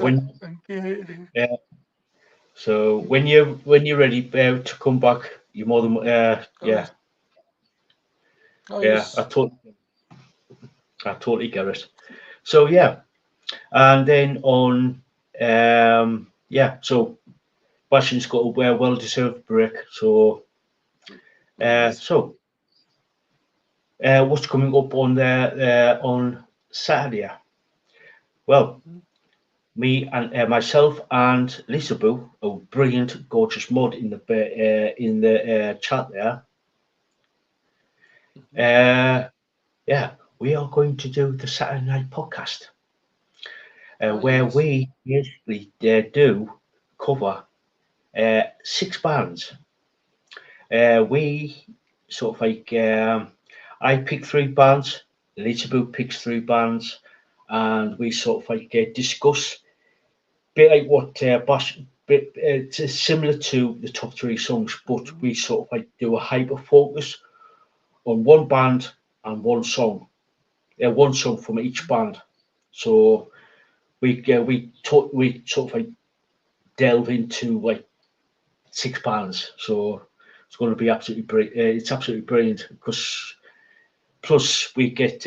so when you're ready to come back, you're more than yeah. Oh, Yeah, yes. I totally get it. So yeah, and then on so Bastion's got a well deserved break. So what's coming up on there on Saturday? Well, me and myself and Lisa Boo, a brilliant, gorgeous mod in the chat there. We are going to do the Saturday night podcast, where we basically do cover 6 bands. We sort of like I pick 3 bands, Lisa Boo picks 3 bands, and we sort of like discuss bit like what it's similar to the top 3 songs, but we sort of like do a hyper focus on one band and one song from each band. So we sort of like delve into like 6 bands. So it's going to be absolutely brilliant. It's absolutely brilliant because plus we get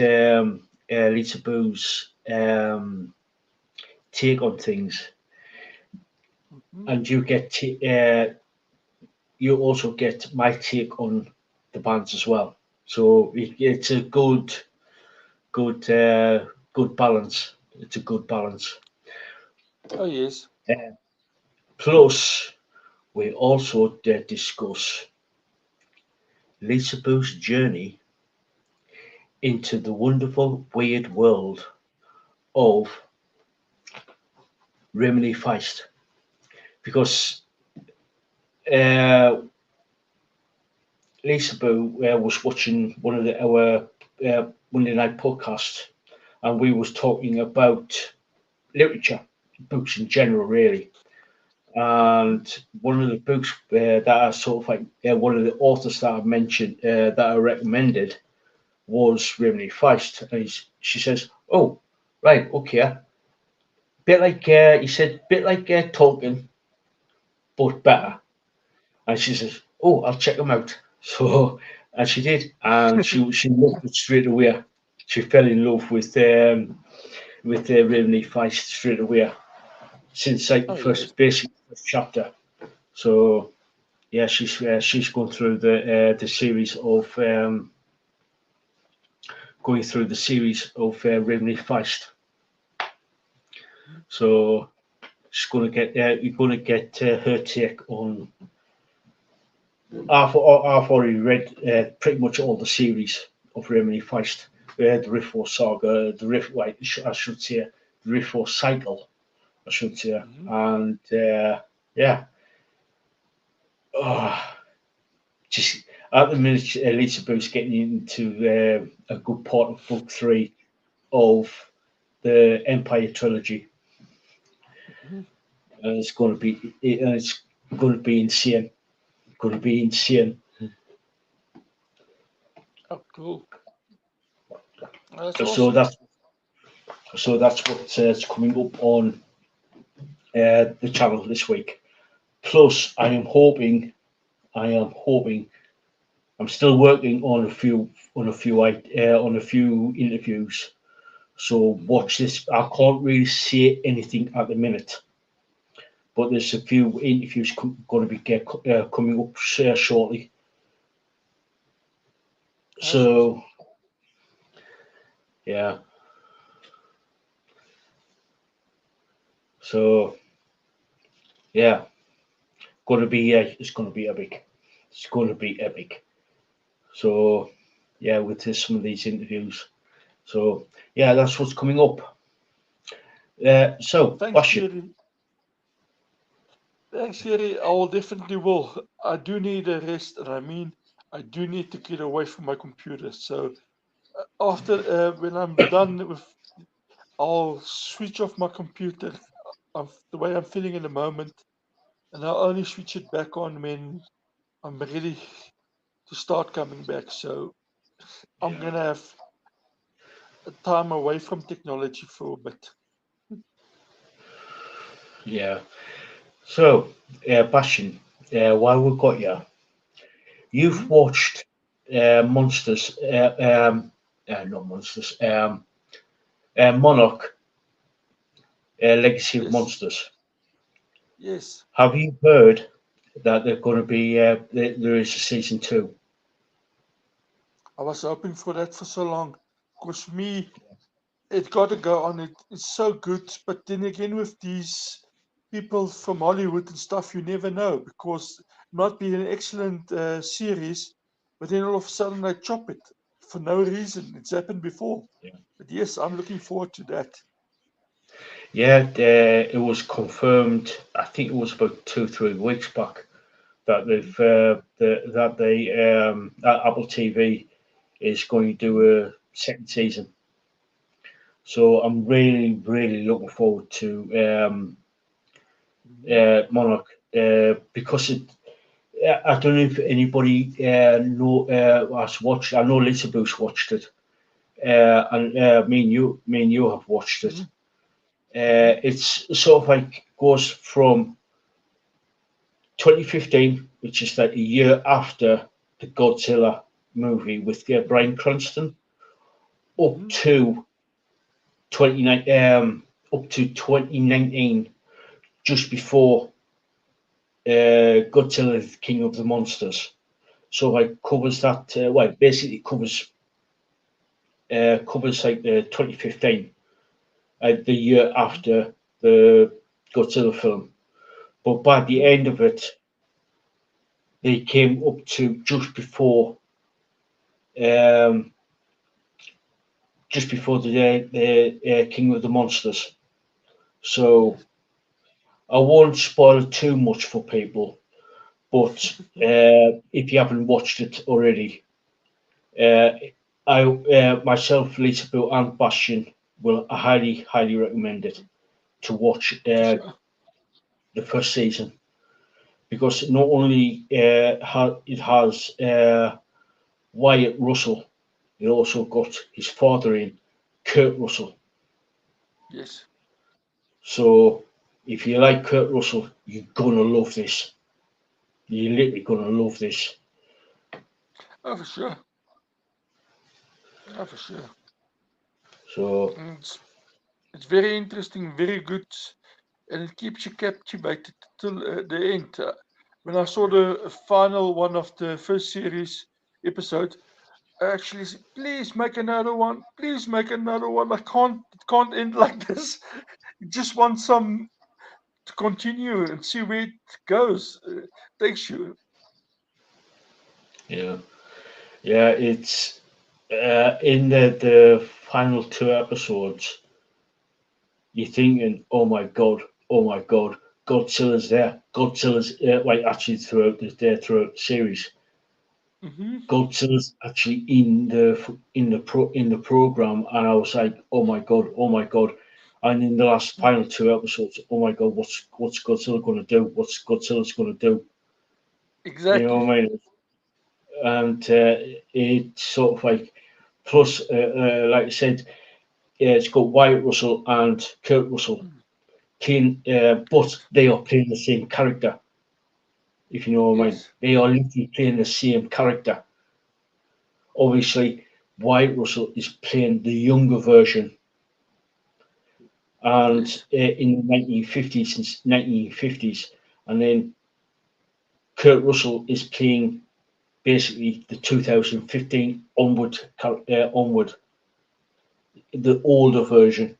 Lisa Boo's take on things, and you also get my take on the bands as well. So it's a good balance. It's a good balance. Oh, yes. Plus, we also discuss Lisa Boo's journey into the wonderful, weird world of Rimini Feist. Because Lisa Boo was watching one of our Monday night podcasts, and we was talking about literature, books in general, really. And one of the books that I sort of like, one of the authors that I mentioned, that I recommended, was Remy Feist. And she says, "Oh, right, okay, bit like he said, bit like Tolkien, but better." And she says, "Oh, I'll check them out." So, and she did, and she loved it straight away. She fell in love with Remy Feist straight away since like the Oh, yes. first basic first chapter. So yeah, she's gone through the series of going through the series of Remy Feist. So she's going to get you're going to get her take on. I've already read pretty much all the series of Remy Feist, the Rift Saga, the Rift, like, I should say, the Rift cycle, I should say, and yeah, oh, just at the minute, Elizabeth's getting into a good part of book 3 of the Empire trilogy, and it's going to be insane. Going to be insane. Oh, cool. That's So awesome. that's what's coming up on the channel this week. Plus, I'm still working on a few interviews. So watch this. I can't really say anything at the minute, but there's a few interviews going to be coming up shortly. That's awesome. So yeah. So yeah, it's going to be epic. It's going to be epic. So yeah, with some of these interviews. So yeah, that's what's coming up. So Thanks, Bashan, Jerry. Thanks, Jerry. I will definitely will. I do need a rest, and I mean, I do need to get away from my computer. So after when I'm done with, I'll switch off my computer. The way I'm feeling in the moment, and I'll only switch it back on when I'm ready to start coming back. So I'm gonna have a time away from technology for a bit. yeah. So Bashan, while we've got you, you've Mhm. watched Monsters, not Monsters, Monarch, Legacy of Yes, Monsters. yes. Have you heard that they're going to be there is a season 2? I was hoping for that for so long. Because for me, it got to go on. It's so good, but then again, with these people from Hollywood and stuff, you never know because it might be an excellent series, but then all of a sudden they chop it for no reason. It's happened before. Yeah, But yes, I'm looking forward to that. yeah. It was confirmed. I think it was about 2 3 weeks back that that Apple TV is going to do a second season. So I'm really looking forward to Mhm. Monarch because I don't know if anybody has watched. I know Lisa Booth watched it, and me and you have watched it. Mhm. Mhm. It's sort of like goes from 2015, which is like a year after the Godzilla movie with Bryan Cranston, up Mhm. to 29, up to 2019, just before Godzilla, the King of the Monsters. So like covers that. Well, basically covers like the 2015, the year after the Godzilla film. But by the Mhm. end of it, they came up to um, just before the King of the Monsters. So Yes. I won't spoil too much for people, but if you haven't watched it already, uh, I myself, Lisa Bill, and Bastion will highly recommend it. to watch Sure. the first season, because not only it has Wyatt Russell, it also got his father in, Kurt Russell. Yes. So if you like Kurt Russell, you're gonna love this. You're literally gonna love this. Oh, for sure. Oh, for sure. So It's very interesting, very good, and it keeps you captivated till the end. When I saw the final one of the first series episode, I actually said, please make another one. Please make another one. It can't end like this. You just want some to continue and see where it goes. Takes you. yeah, it's in the final two episodes. You're thinking, oh my god, Godzilla's there. Godzilla's like actually throughout throughout the series. Hmm. Godzilla's actually in the program, and I was like, oh my god. And in the last final two episodes, oh my god, what's Godzilla going to do? What's Godzilla's going to do? You know Exactly. what I mean? And it's sort of like, plus, like I said, yeah, it's got Wyatt Russell and Kurt Russell playing, but they are playing the same character. If you know what I mean, Yes. they are literally playing the same character. Obviously, Wyatt Russell is playing the younger version, and Yes. in the 1950s, since 1950s, and then Kurt Russell is playing basically the 2015 onward, the older version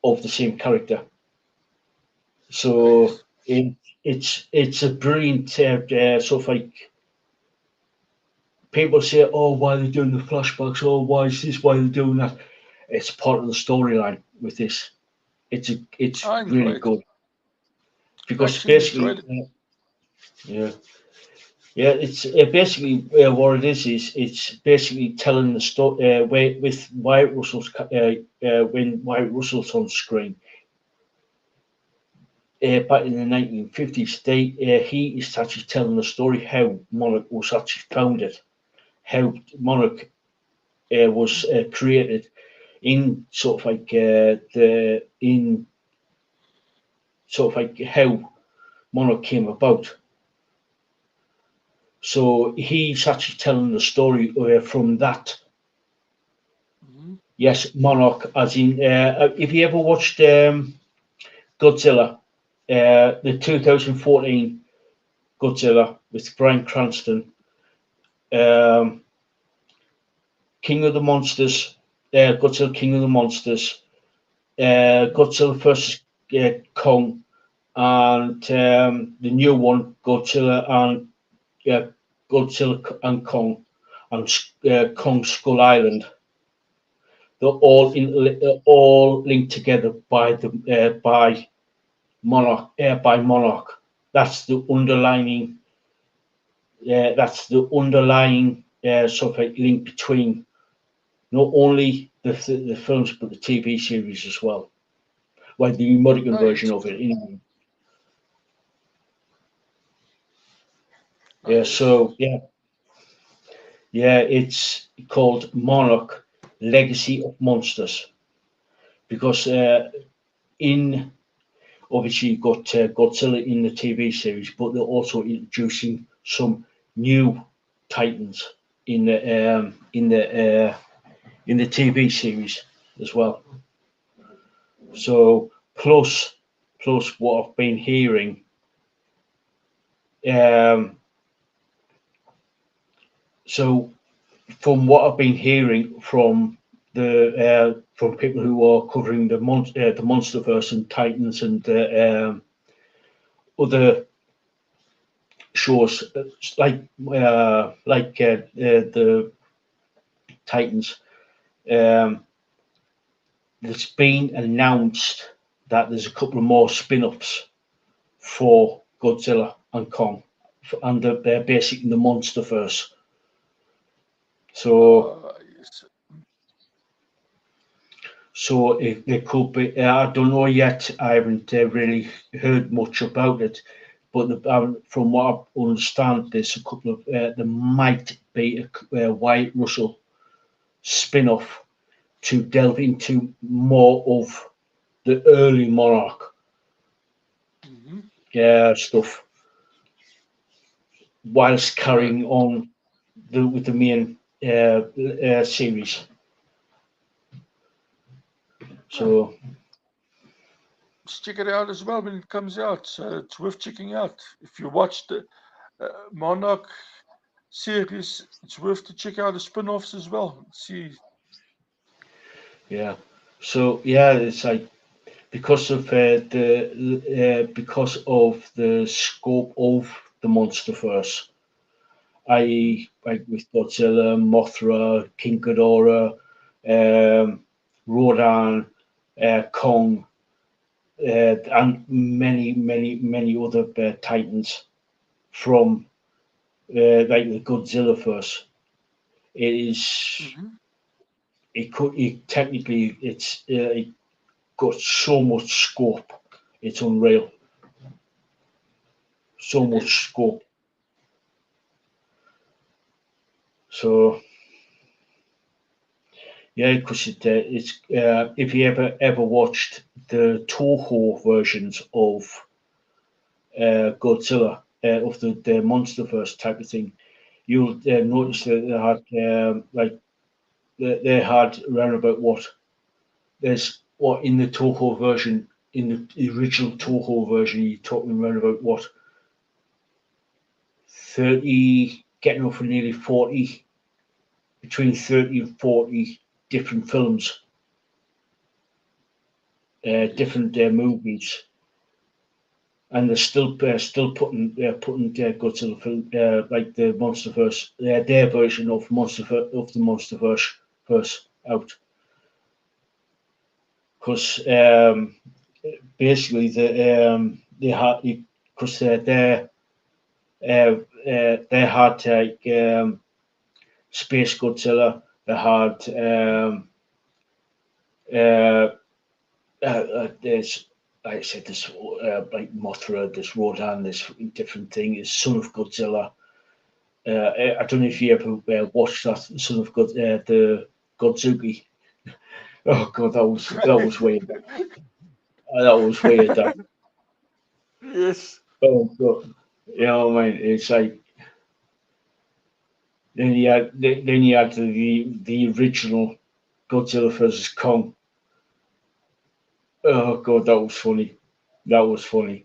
of the same character. Oh, So yes. it's a brilliant sort of like, people say, oh, why are they doing the flashbacks? Oh, why is this? Why are they doing that? It's part of the storyline with this. It's I really enjoyed it. good because Actually basically, enjoyed it. yeah, yeah, it's basically what it is it's basically telling the story with Wyatt Russell's when Wyatt Russell's on screen. Back in the 1950s, he is actually telling the story how Monarch was actually founded, how Monarch was created, in sort of like the in sort of like how Monarch came about. So he's actually telling the story from that. Hmm. Yes, Monarch, as in, if you ever watched Godzilla, the 2014 Godzilla with Bryan Cranston, um, King of the Monsters, Godzilla King of the Monsters, Godzilla versus Kong, and the new one, uh, Godzilla and Kong, and Kong Skull Island. They're all linked together by the by Monarch. That's the underlining. That's the underlying sort of like link between not only the films but the TV series as well. Like the American Oh, version yes. of it. Anyway. Oh, Yeah. yes. So yeah, it's called Monarch: Legacy of Monsters, because in obviously you've got Godzilla in the TV series, but they're also introducing some new Titans in the in the TV series as well. So plus what I've been hearing, um, so from what I've been hearing from people who are covering the MonsterVerse and Titans and other shows the Titans. Um, it's been announced that there's a couple of more spin-offs for Godzilla and Kong, and they're basically in the MonsterVerse. So Yes. So it could be. I don't know yet. I haven't really heard much about it, but from what I understand, there's a couple of there might be a White Russell spin-off to delve into more of the early Monarch stuff, whilst carrying on with the main series. So Let's check it out as well when it comes out. So it's worth checking out. If you watch the Monarch series, it's worth to check out the spin-offs as well. See. yeah, so yeah, it's like because of the scope of the MonsterVerse. Like with Godzilla, Mothra, King Ghidorah, Rodan, Kong, and many other titans from like the Godzilla verse. It is. Technically it got so much scope. It's unreal. So much scope. So yeah, because it's if you ever watched the Toho versions of Godzilla of the MonsterVerse type of thing, you'll notice that they had like they had around about there's what in the Toho version, in the original Toho version, you're talking around about 30, getting up for nearly 40, between 30 and 40 different films, different movies, and they're still putting Godzilla film, like the MonsterVerse, their version of the MonsterVerse out, because basically they had, because they had like Space Godzilla, they had there's, like I said, this like Mothra, this Rodan, this different thing is Son of Godzilla. I don't know if you ever watched that Son of God, the Godzuki. Oh god, that was weird. That was weird. That. Yes. Oh god, you know what I mean? It's like then you had the original Godzilla versus Kong. Oh god, that was funny. That was funny.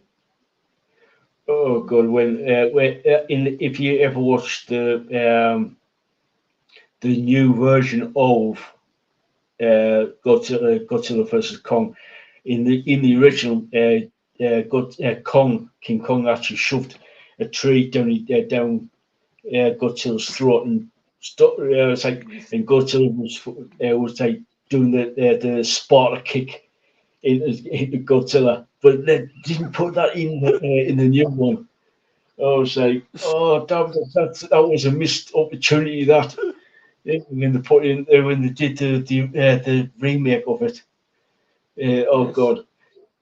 Oh god, when if you ever watched the new version of Godzilla versus Kong, in the original King Kong actually shoved a tree down Godzilla's throat and it's like, and Godzilla was like doing the Sparta kick into Godzilla, but they didn't put that in the new one. I was like, oh, that was a missed opportunity. That when they put in when they did the remake of it. Oh Yes. god,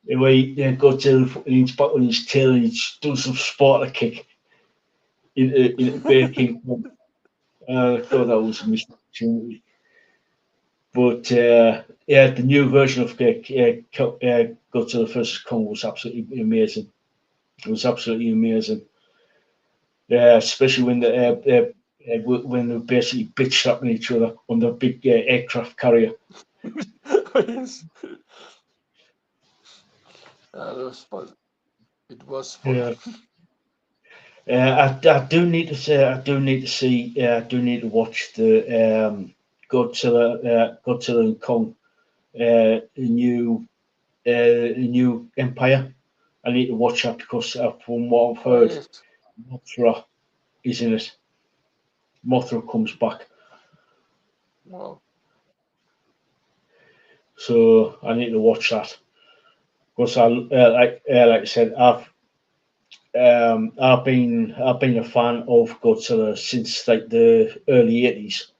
the way Godzilla putting his back on his tail and he's done some Sparta kick into Bear King. I thought that was a missed opportunity. But yeah, the new version of Godzilla vs Kong was absolutely amazing. It was absolutely amazing. Yeah, especially when they basically bitch slapping each other on the big aircraft carrier. Yes. That was fun. It was fun. Yeah. I do need to say I do need to see I do need to watch the Godzilla and Kong new Empire. I need to watch that because from what I've Oh, heard, yes. Mothra is in it. Mothra comes back, Wow. so I need to watch that because like I said, I've been a fan of Godzilla since like the early 80s.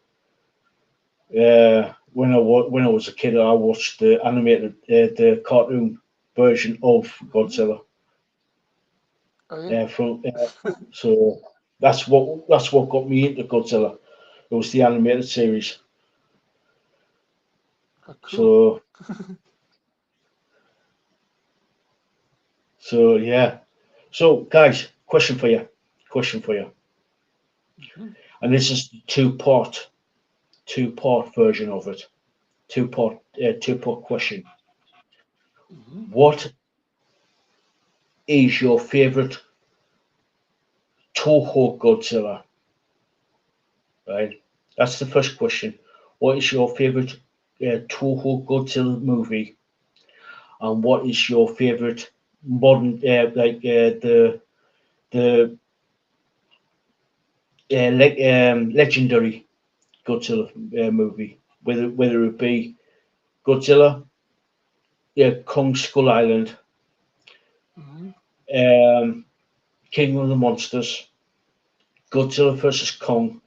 when I was a kid, I watched the animated, the cartoon version of Godzilla. Oh, yeah. So that's what got me into Godzilla. It was the animated series. Oh, cool. So yeah. So guys, question for you. Mhm. And this is the two part version of it. Two part question. Mhm. What is your favorite Toho Godzilla? Right. That's the first question. What is your favorite Toho Godzilla movie? And what is your favorite modern, the legendary Godzilla movie? Whether it be Godzilla, yeah, Kong Skull Island, Mhm. um, King of the Monsters, Godzilla versus Kong,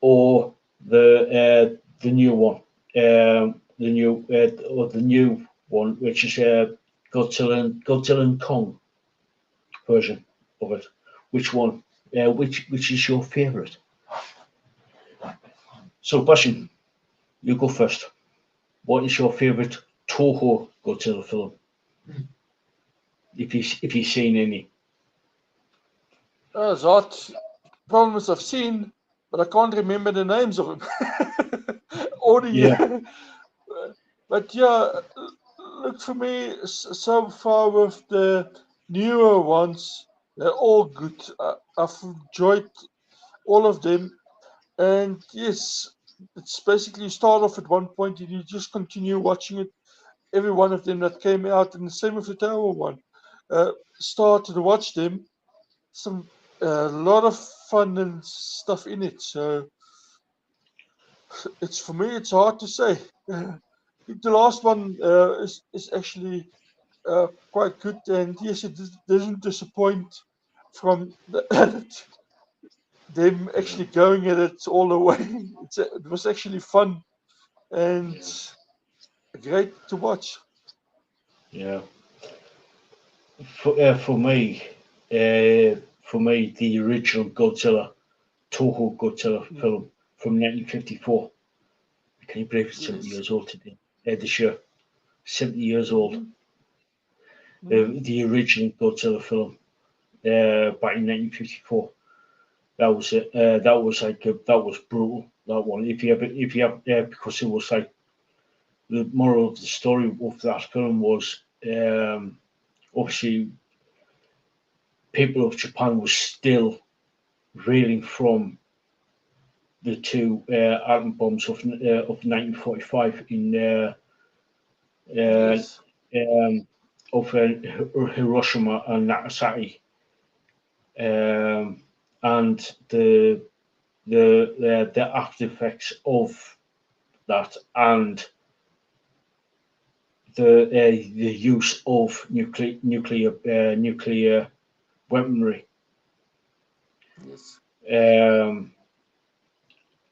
or the new one, the new one, which is Godzilla and Kong version of it. Which one? Which is your favourite? So, Bashan, you go first. What is your favourite Toho Godzilla film? If you've seen any. It's hard. Problem is I've seen, but I can't remember the names of them. Or Yeah, the, but yeah, look for me so far with the newer ones, they're all good. I've enjoyed all of them, and yes, it's basically you start off at one point and you just continue watching it. Every one of them that came out, and the same with the Tower one. Start to watch them. Some a lot of fun and stuff in it. So it's for me, it's hard to say. The last one is actually quite good, and yes, it doesn't disappoint from them actually going at it all the way. It was actually fun and great to watch. yeah. For me, the original Toho Godzilla Mm, film from 1954. Can you believe it's 70 yes. years old today? This year, 70 years old. Hmm. Hmm. The original Godzilla film back in 1954. That was it. That was brutal. That one. Because it was like the moral of the story of that film was obviously people of Japan were still reeling from the two atom bombs of 1945 in uh, Yes. of Hiroshima and Nagasaki, and the after effects of that, and the use of nuclear weaponry. Yes. Um,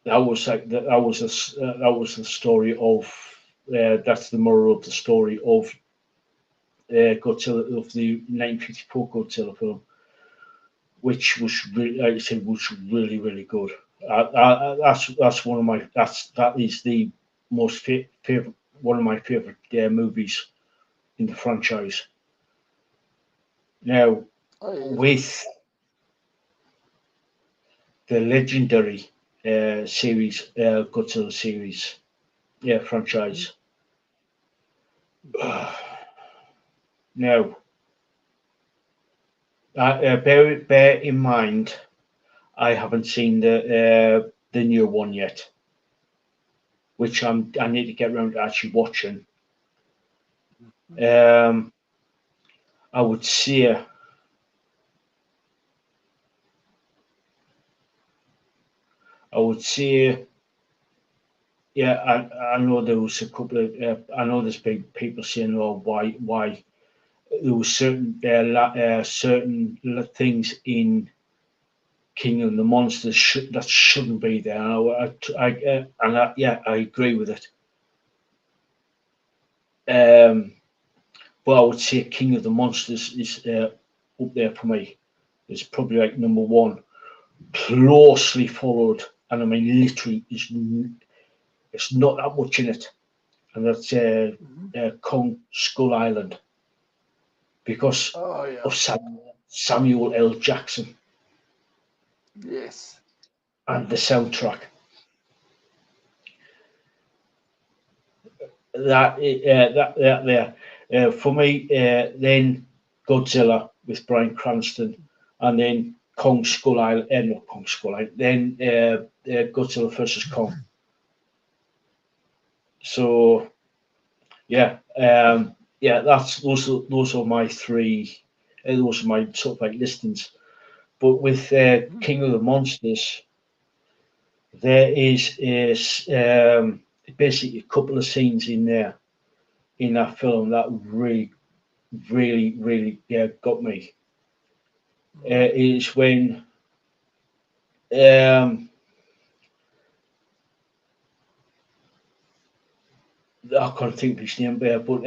that was the story of that's the moral of the story of Godzilla, of the 1954 Godzilla film, which was really, like I said, was really good. That's one of my that is the most favorite one of my favorite movies in the franchise. Now, Oh yes. with the legendary series, Godzilla series, yeah, Hmm. franchise. Now, bear in mind, I haven't seen the new one yet, which I need to get around to actually watching. Um, I would say I would say yeah. I know there was a couple of I know there's big people saying, "Oh, why?" There was certain things in King of the Monsters that shouldn't be there. I agree with it. But I would say King of the Monsters is up there for me. It's probably like number one, closely followed, and I mean literally, it's not that much in it, and that's Kong Skull Island, because of Samuel L. Jackson. Yes. And the soundtrack. That there. For me, then Godzilla with Bryan Cranston, and then Kong Skull Island, not Kong Skull Island, then Godzilla versus Kong. So, that's those are my three. Those are my sort of like listings. But with King of the Monsters, there is basically a couple of scenes in there in that film that really got me. Is when I can't think of his name there, but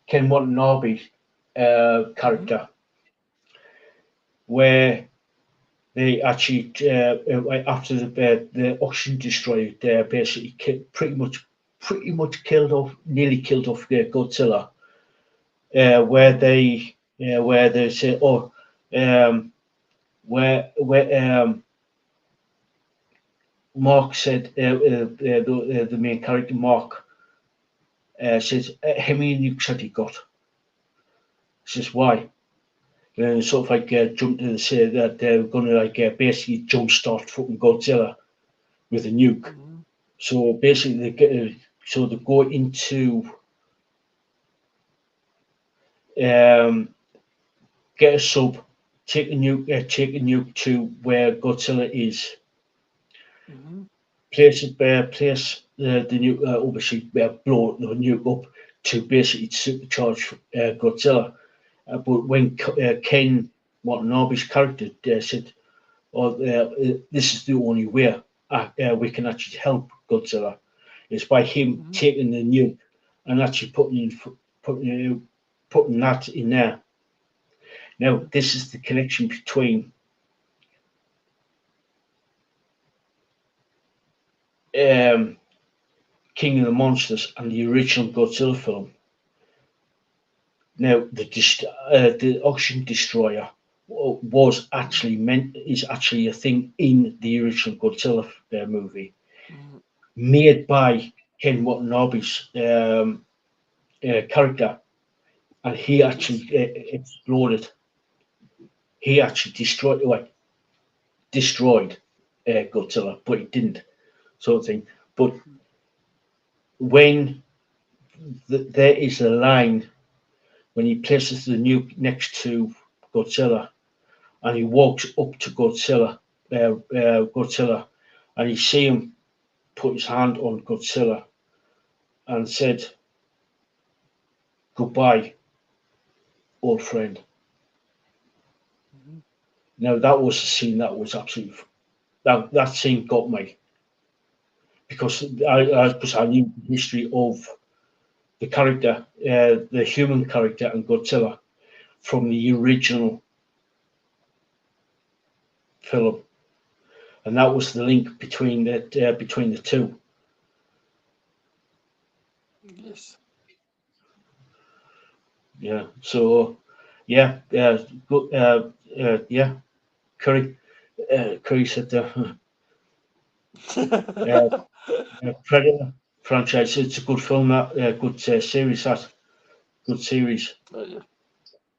Ken Watanabe character, where they actually after the oxygen destroyer, basically pretty much killed off, nearly killed off Godzilla. Where they say, where Mark said, the main character Mark says, how many nukes have you got? Says, why? And sort of like jumped in and say that they're going to basically jumpstart fucking Godzilla with a nuke. So basically, they go into get a sub, take a nuke to where Godzilla is. Place the nuke, obviously blow the nuke up to basically supercharge Godzilla. But when Ken Watanabe's character said, this is the only way we can actually help Godzilla, is by him taking the nuke and actually putting that in there. Now, this is the connection between King of the Monsters and the original Godzilla film. Now, the oxygen destroyer is actually a thing in the original Godzilla movie, made by Ken Watanabe's character, and he actually exploded. He actually destroyed Godzilla, but he didn't, sort of thing. But when there is a line when he places the nuke next to Godzilla, and he walks up to Godzilla, and you see him put his hand on Godzilla and said, "Goodbye, old friend." Now that was a scene that was absolutely that scene got me, because I knew the history of the character, the human character, and Godzilla from the original film, and that was the link between the two. Yes. Yeah. So, good. Curry said the Predator franchise. It's a good film. That good series. That good series.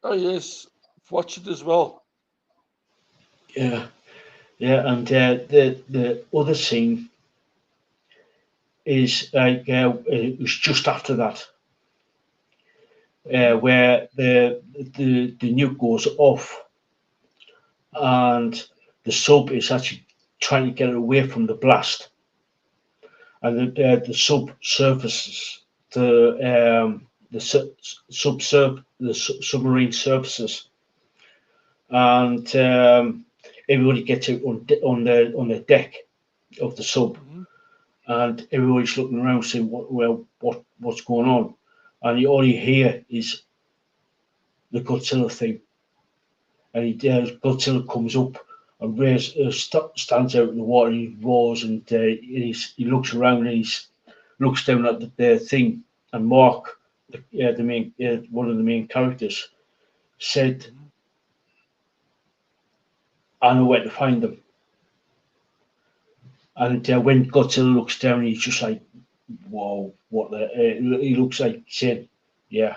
Oh yes, watch it as well. Yeah, and the other scene is it was just after that, where the nuke goes off, and the sub is actually trying to get away from the blast, and the sub surfaces the submarine surfaces, and everybody gets out on the deck of the sub, Mhm. and everybody's looking around saying, what's going on? And all you hear is the Godzilla theme, and Godzilla comes up and stands out in the water, and he roars, and he looks around, and he looks down at the thing, and Mark, the main one of the main characters, said, Mhm. "I know where to find them." And when Godzilla looks down, he's just like, "Whoa, what the?" He looks like saying, "Yeah,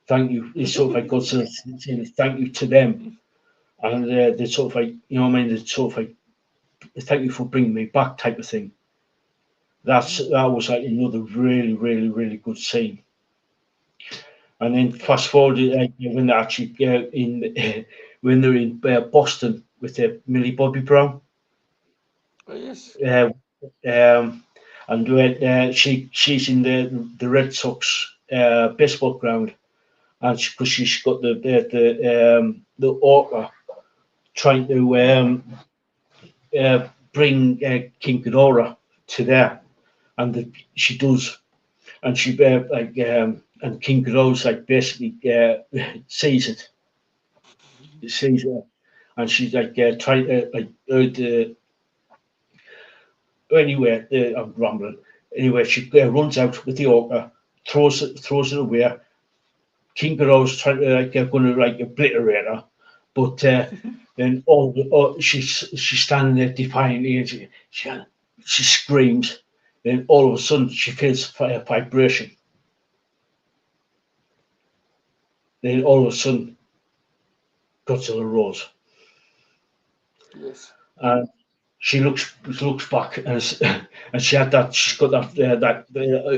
thank you." It's sort of like Godzilla saying, "Thank you" to them, and they're sort of like, you know what I mean? They're sort of like, "Thank you for bringing me back," type of thing. Mhm. That was like another really, really, really good scene. And then fast forward when they're actually in when they're in Boston with Millie Bobby Brown. Oh, yes. Uh, um, and when she's in the Red Sox baseball ground, and because she's got the orca trying to bring King Ghidorah to there, and she does, and she and King Ghidorah's like basically sees it, sees it, and she's like trying to like anyway. I'm rambling. Anyway, she runs out with the orca, throws it away. King Ghidorah's trying to like going to like obliterate her, but then she's standing there defiantly, and she screams. Then all of a sudden she feels a vibration. Then all of a sudden Godzilla roars, Yes. and she looks back, and she had that. She's got that.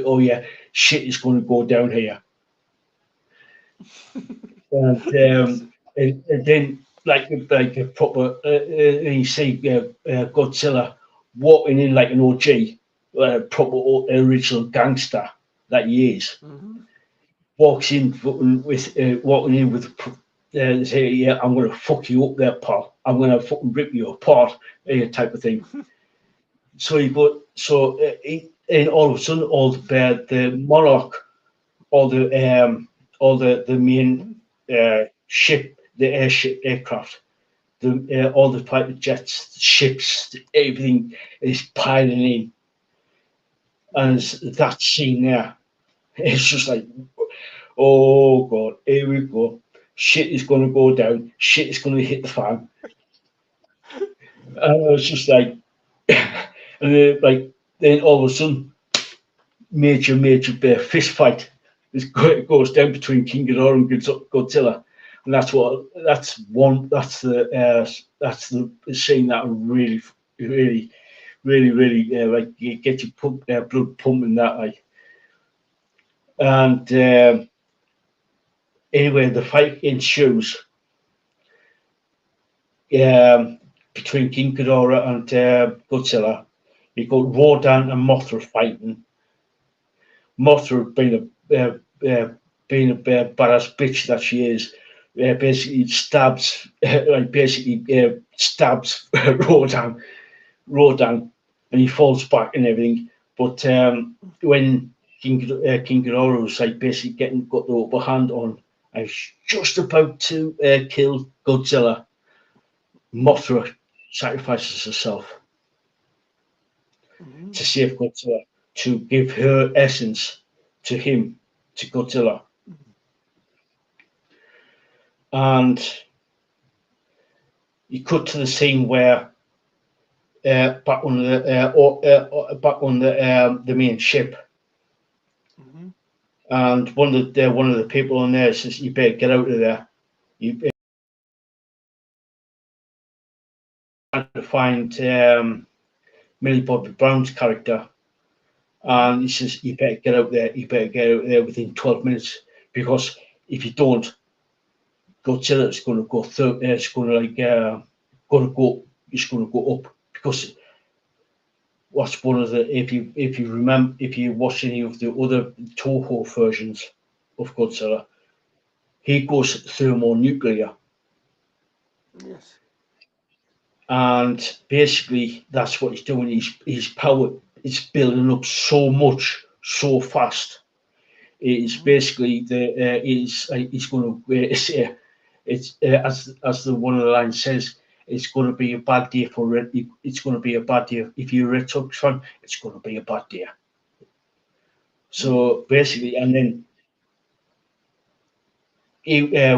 Oh yeah, shit is going to go down here. And Yes. and then like a proper you see Godzilla walking in like an OG, proper original gangster that he is. Mhm. Walks in with walking in with say, yeah, I'm gonna fuck you up there, pal. I'm gonna fucking rip you apart, type of thing. So and all of a sudden all the monarch, all the main Mhm. ship, the aircraft, all the fighter jets, the ships, everything is piling in, and Mhm. it's that scene there. It's just like, oh god, here we go. Shit is going to go down. Shit is going to hit the fan. And I was just like, and like then all of a sudden, major fist fight. It goes down between King Ghidorah and Godzilla, and that's the scene that really like get your blood pumping that way. And anyway, the fight ensues um, between King Ghidorah and Godzilla. You got Rodan and Mothra fighting. Mothra being a badass bitch that she is, basically stabs stabs Rodan, and he falls back and everything. But when King Ghidorah was like basically got the upper hand on, and he's just about to kill Godzilla, Mothra sacrifices herself Mhm. to save Godzilla, to give her essence to him, to Godzilla. And you cut to the scene where back on the main ship, Mhm. and one of the people on there says, "You better get out of there. You better find Millie Bobby Brown's character." And he says, "You better get out there. You better get out there within 12 minutes, because if you don't, Godzilla is going to go through. It's going to going to go. It's going to go up, because what's one of the if you remember, if you watch any of the other Toho versions of Godzilla, he goes thermonuclear, Yes. and basically that's what he's doing. His power is building up so much, so fast. It's Mhm. basically he's going to it's as the one of the lines says. It's going to be a bad day for Red. It's going to be a bad day if you're a Red Sox fan. It's going to be a bad day. So basically, and then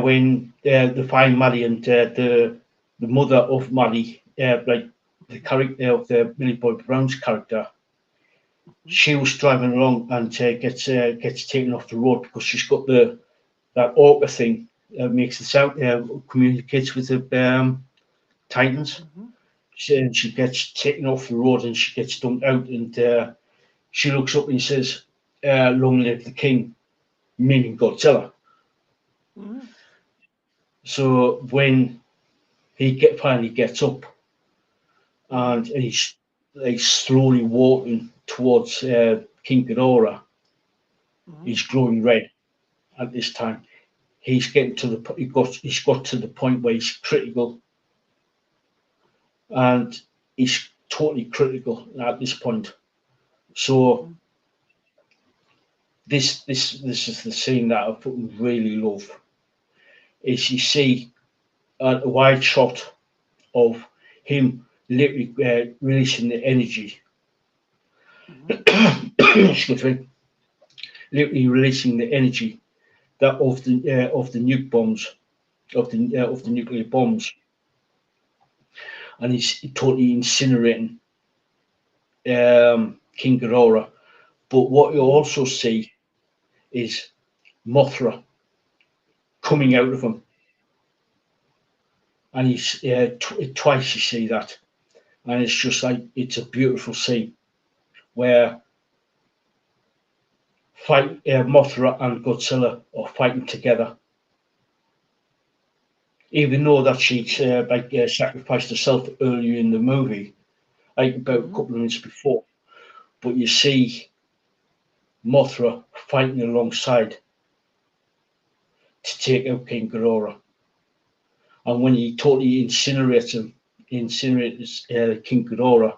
when they find Maddie and the mother of Maddie, like the character of the Millie Bobby Brown's character, she was driving along and gets taken off the road because she's got that orca thing that makes the sound, communicates with the Titans. Mhm. She gets taken off the road and she gets dumped out, and she looks up and says, "Long live the king," meaning Godzilla. Mhm. So when finally gets up and he's like slowly walking towards King Ghidorah, Mhm. he's glowing red at this time. He's getting to the he's got to the point where he's critical, and he's totally critical at this point. So Mhm. this is the scene that I fucking really love. Is you see a wide shot of him literally releasing the energy. Mhm. Excuse me, literally releasing the energy that of the nuke bombs of the Mhm. nuclear bombs, and he's totally incinerating King Ghidorah. But what you Mhm. also see is Mothra coming Mhm. out of him, and he's twice you see that, and it's just like it's a beautiful scene where Mothra and Godzilla are fighting together, even though that she's sacrificed herself earlier in the movie, like about a Mhm. couple of minutes before. But you see Mothra fighting alongside to take out King Ghidorah, and when he totally incinerates King Ghidorah,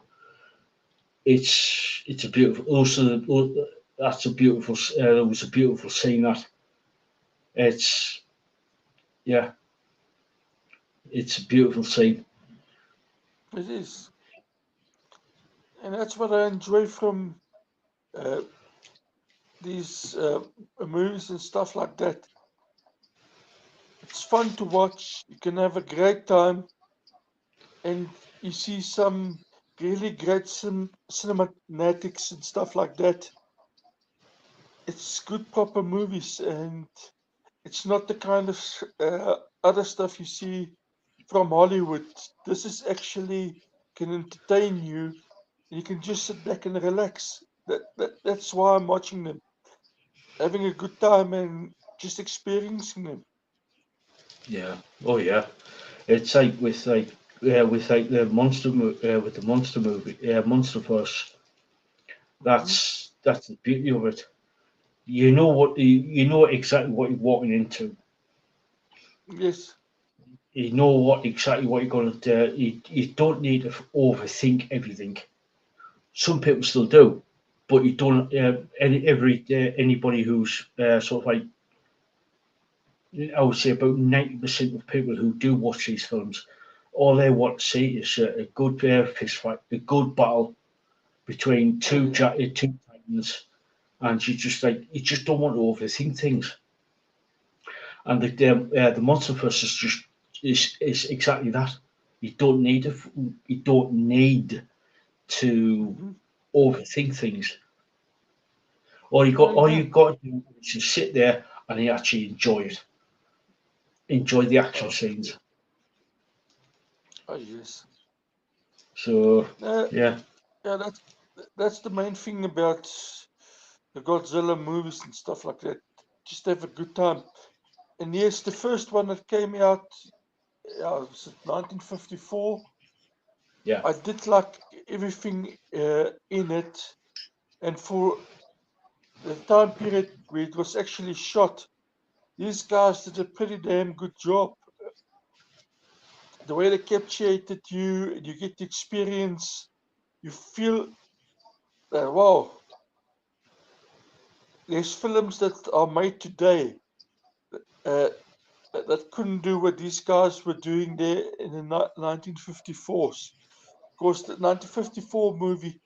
it's a beautiful. Also, that's a beautiful. It was a beautiful scene. That it's yeah, it's a beautiful scene. It is, and that's what I enjoy from uh, these movies and stuff like that. It's fun to watch. You can have a great time, and you see some really great cinematics and stuff like that. It's good, proper movies, and it's not the kind of other stuff you see from Hollywood. This is actually can entertain you. You can just sit back and relax. That's why I'm watching them, having a good time and just experiencing them. Yeah. Oh yeah. It's like with like the with the monster movie, Monster Verse. Mhm. That's the beauty of it. You know exactly what you're walking into. Yes. You know exactly what you're going to do. You don't need to overthink everything. Some people still do, but you don't. Anybody who's sort of like, I would say about 90% of people who do watch these films, all they want to see is a good fist fight, a good battle between Oh yeah. two titans, and you just don't want to overthink things. And the Monsterverse is just is exactly that. You don't need to you don't need to Hmm. overthink things. No, you All you don't. got to do is just sit there and you actually enjoy it. Enjoy the action Oh, scenes. oh yes. So Uh, yeah, yeah, that's the main thing about the Godzilla movies and stuff like that. Just have a good time. And yes, the first one that came out, was it 1954? yeah, I did like everything in it, and for the time period where it was actually shot, these guys did a pretty damn good job. the way they captured you, you get the experience, you feel that, wow, there's films that are made today that couldn't do what these guys were doing there in the 1954s. Because the 1954 movie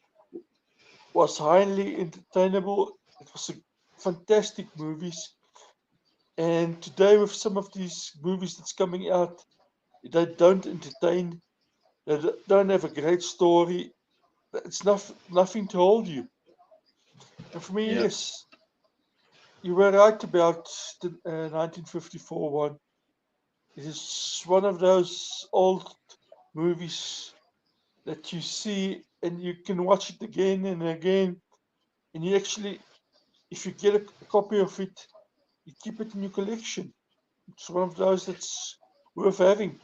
was highly entertainable. It was a fantastic movies. And today with some of these movies that's coming out, they don't entertain. They don't have a great story. It's nothing to hold you. And for me, Yeah. yes, you were right about the 1954 one. It is one of those old movies that you see and you can watch it again and again. And you actually, if you get a copy of it, you keep it in your collection. It's one of those that's worth having.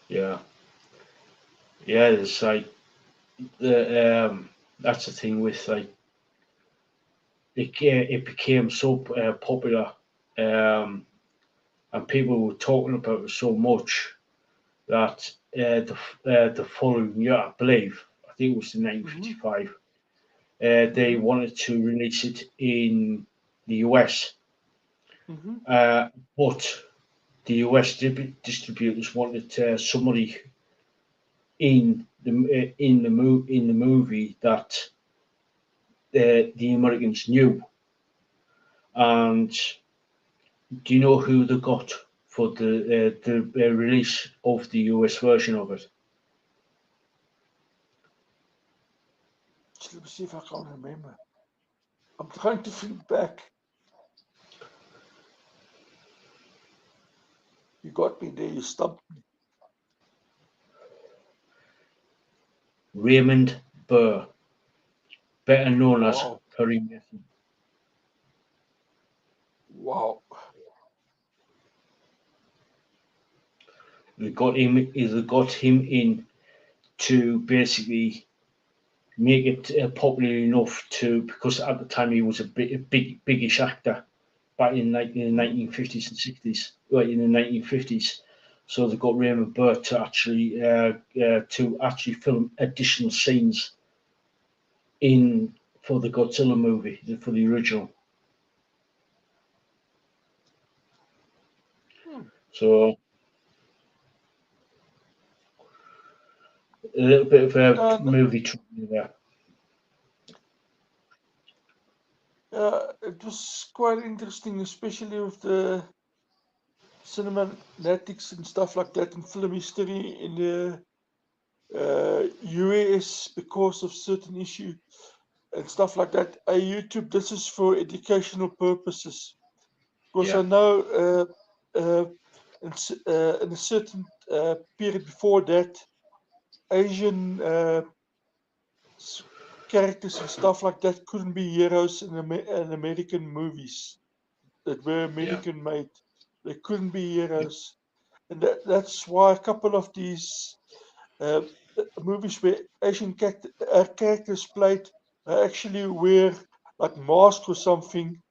Yeah. Yeah. It's like that's the thing with like it became so popular, and people were talking about it so much that the following year, I believe, I think it was in Mm-hmm. 1955, they Mm-hmm. wanted to release it in the US, Mm-hmm. but the US distributors wanted somebody in the movie that the Americans knew. And do you know who they got for the release of the US version of it? Let me see if I can remember. I'm trying to think back. You got me there. You stumped me. Raymond Burr, better known as Wow. Perry Mason. Wow. They got him in to basically make it popular enough to, because at the time he was a biggish actor back in the Mm-hmm. 1950s and 60s, right in the 1950s. So they got Raymond Burr to actually film additional scenes in for the Godzilla movie, for the original. Hmm. So a little bit of a And movie trivia there. it was quite interesting, especially with the cinematics and stuff like that in film history in the US because of certain issue and stuff like that. YouTube, this is for educational purposes. Because I Yeah, know in a certain period before that, Asian characters and stuff like that couldn't be heroes in American movies that were yeah, American made. They couldn't be heroes. And that's why a couple of these uh, movies where Asian characters played actually wear like mask or something,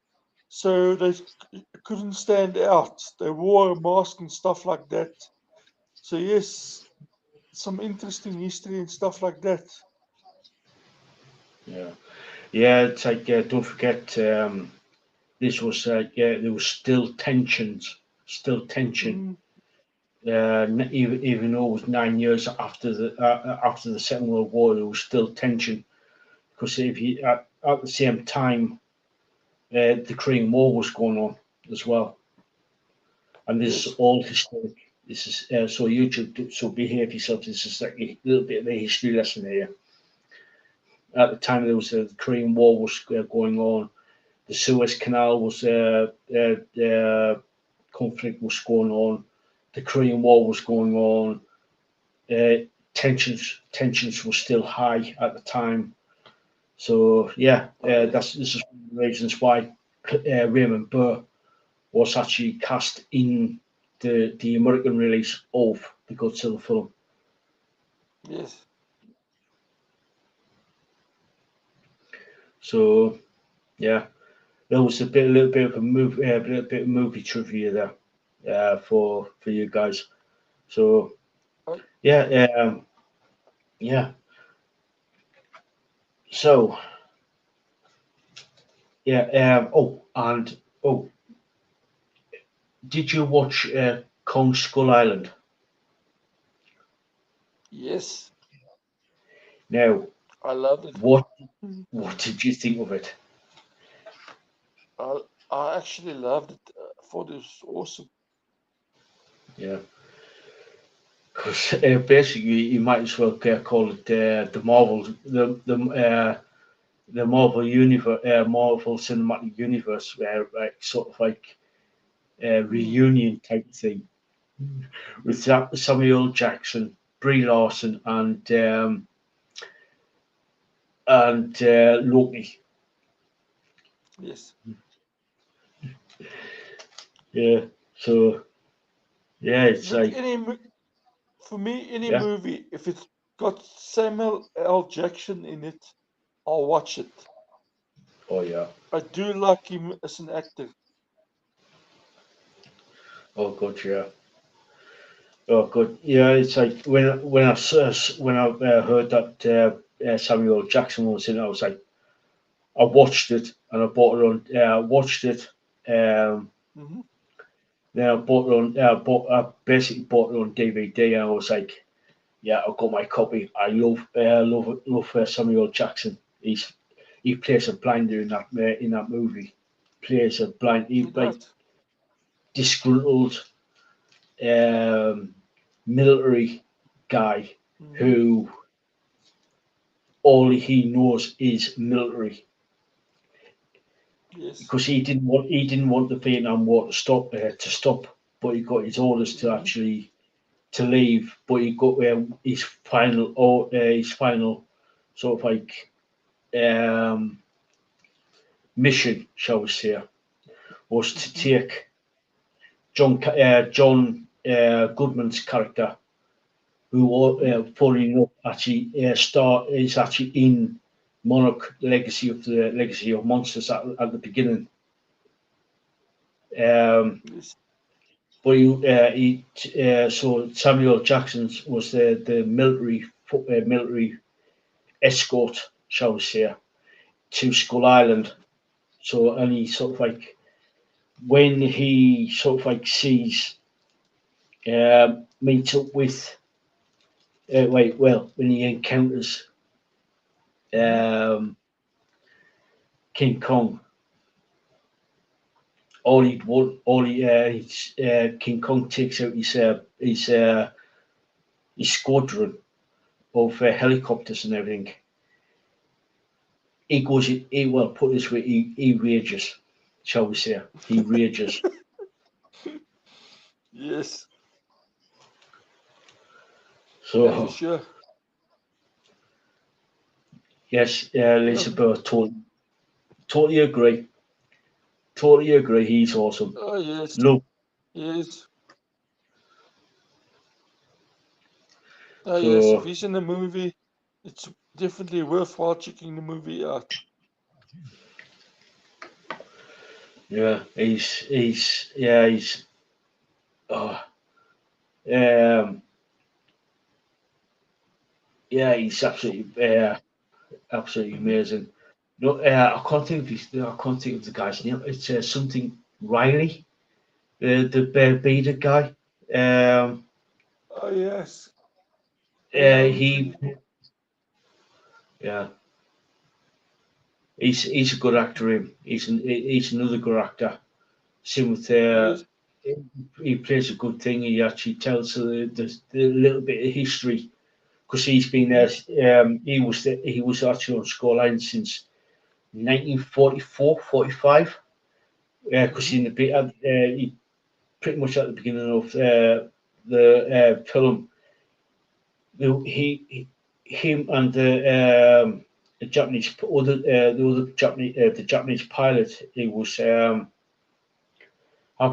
so they couldn't stand out. They wore a mask and stuff like that. So yes, some interesting history and stuff like that. yeah, yeah. It's like don't forget, this was there was still tensions, still tension. Mm, Even though it was 9 years after the Second World War, there was still tension because if you at the same time the Korean War was going on as well, and this is yes. all historic. This is so YouTube. So behave yourself. This is like a little bit of a history lesson here. At the time, there was the Korean War was going on. The Suez Canal was conflict was going on. The Korean War was going on. Uh, tensions were still high at the time. So yeah, Yes. this is one of the reasons why Raymond Burr was actually cast in the American release of the Godzilla film. Yes. So yeah, there was a little bit of movie trivia there for you guys. So I- yeah, yeah. So yeah. Oh, and oh, did you watch Kong Skull Island? yes, Now, I loved it. what Mm. what did you think of it? I, I actually loved it. I thought it was awesome. Yeah, because basically you might as well call it the Marvel universe, Marvel Cinematic Universe, where like sort of like a Mm. reunion type thing with Samuel Jackson, Brie Larson, and Loki. Yes. Yeah. So yeah, it's Look, like for me, any yeah. movie, if it's got Samuel L. Jackson in it, I'll watch it. Oh yeah. I do like him as an actor. Oh good. Yeah. Oh good. Yeah. It's like when I heard that Samuel Jackson was in, I was like, I watched it and I bought it on. Watched it. Um, Hmm. then I bought it on. I basically bought it on DVD, and I was like, yeah, I've got my copy. I love Samuel Jackson. He plays a blinder in that movie. Plays a blind, He like does. disgruntled um, military guy Hmm. who all he knows is military Yes. because he didn't want the Vietnam War to stop, but he got his orders to Hmm. actually to leave, but he got his final sort of like um, mission, shall we say, was to Hmm. take John Goodman's character, who Hmm. funny enough actually is actually in Monarch Legacy of Monsters at the beginning. Um, Yes. but so Samuel Jackson was the military escort, shall we say, to Skull Island. So and he sort of like when he sort of like sees meets up with when he encounters Hmm. um, King Kong, King Kong takes out his squadron of helicopters and everything. He goes, well, put it this way, he rages, shall we say? He rages. Yes. Yeah, for So sure. yes, Yeah. Elizabeth, totally agree. Totally agree. He's awesome. Oh, yes. Look, Yes. Oh, yes. If so he's in the movie, it's definitely worthwhile checking the movie out. yeah, he's oh, um, yeah, he's absolutely Hmm. amazing. No, I can't think of the guy's name. It's something Riley, the bearded guy. Um, Oh, yes. Um, he yeah, he's a good actor. He's another good actor. Same with yes. he plays a good thing. He actually tells the little bit of history because he's been there. Hmm. He was actually on Scoreline since 1944, 45. Because Hmm. he pretty much at the beginning of the film, him and the Japanese pilot, he was having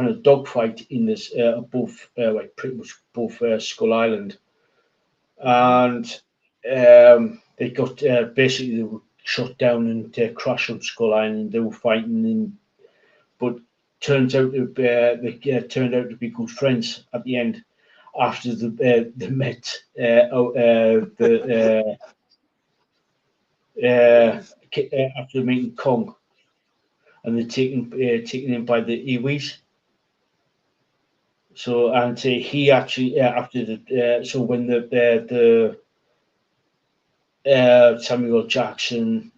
a dogfight in this above, like pretty much above Skull Island, Hmm. and they got basically they were shot down and crashed on Skull Island. They were fighting, but they turned out to be good friends at the end. after the Met after meeting Kong, and they're taken in by the Iwis. So and he actually after the so when the Samuel Jackson,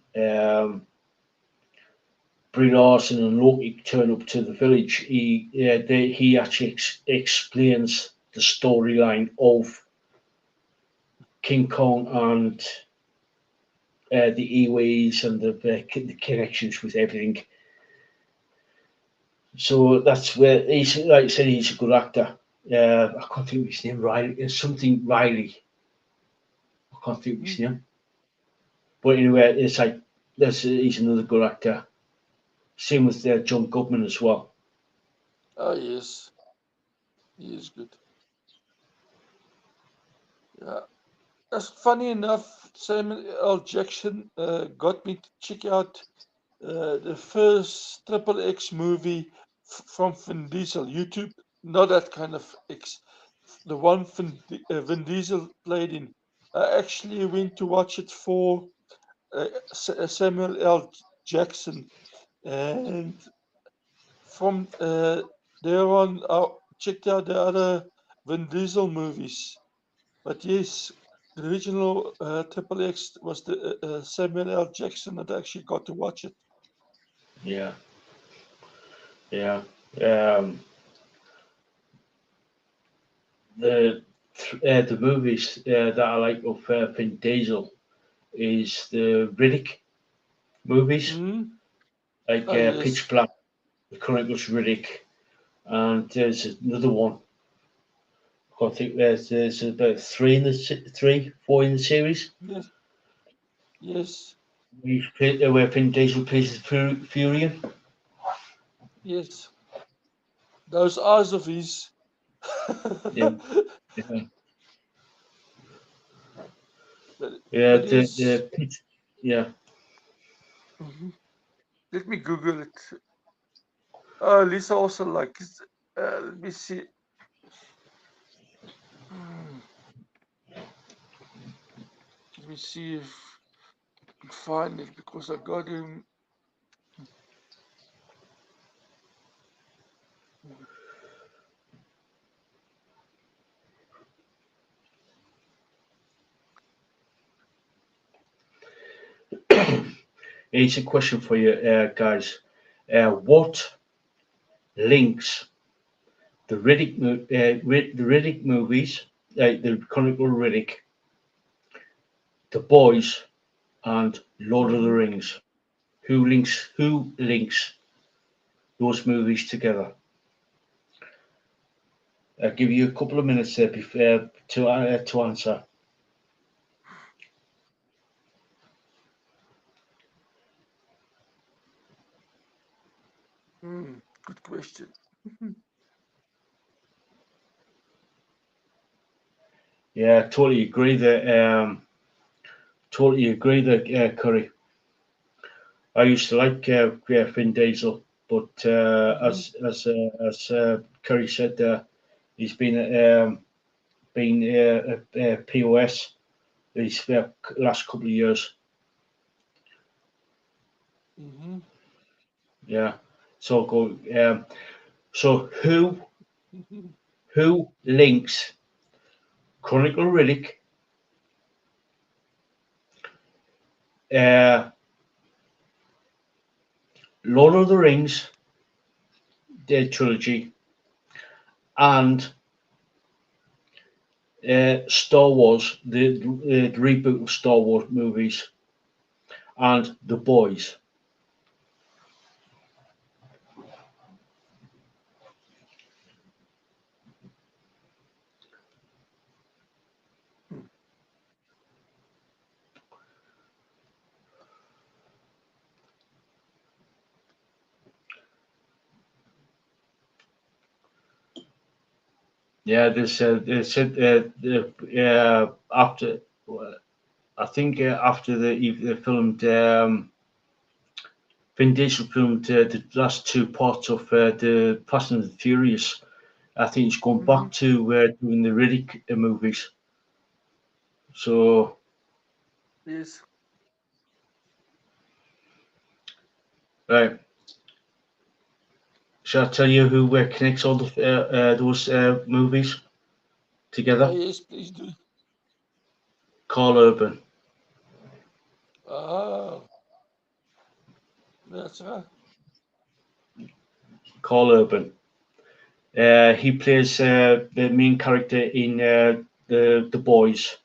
Brie Larson, and Loki turn up to the village, he actually explains the storyline of King Kong and the Iwis and the connections with everything. So that's where he's, like I said, he's a good actor. I can't think of his name. Riley, something Riley. I can't think of his name. But anyway, it's like he's another good actor. Same with John Goodman as well. Oh, yes. He is good. Yeah. That's funny enough, Samuel L. Jackson got me to check out the first Triple X movie from Vin Diesel, YouTube. Not that kind of X. The one Vin Diesel played in. I actually went to watch it for Samuel L. Jackson. And from there on, I checked out the other Vin Diesel movies. But yes, the original Triple X was the Samuel L. Jackson that actually got to watch it. Yeah, yeah. The movies that I like of Vin Diesel is the Riddick movies, like Oh, yes. Pitch Black, The Chronicles of Riddick, and there's another one. I can't think. There's about four in the series. Yes. Yes. Where Vin Diesel plays the Furion. Yes. Those eyes of his. Yeah, yeah, but, yeah. but it's, Yeah. Mhm. Let me Google it. Oh, Lisa also likes. Let me see. Let me see if I can find it because I got him. It's a question for you, guys. What links the Riddick movies, the Chronicle of Riddick, The Boys, and Lord of the Rings? Who links those movies together? I'll give you a couple of minutes there before, to answer. Good question. Yeah, totally agree there. Curry. I used to like Vin Diesel, but as Curry said there, he's been at POS these last couple of years. Yeah. So go. So who links Chronicle Riddick, uh, Lord of the Rings, the trilogy, and Star Wars, the reboot of Star Wars movies, and The Boys? Yeah, they said after, I think after they filmed, Vin Diesel filmed the last two parts of the Fast and the Furious, I think he's gone back to doing the Riddick movies. So Yes. right, shall I tell you who connects all those movies together? Yes, please do. Carl Urban. Oh, that's right. Carl Urban. He plays the main character in the Boys.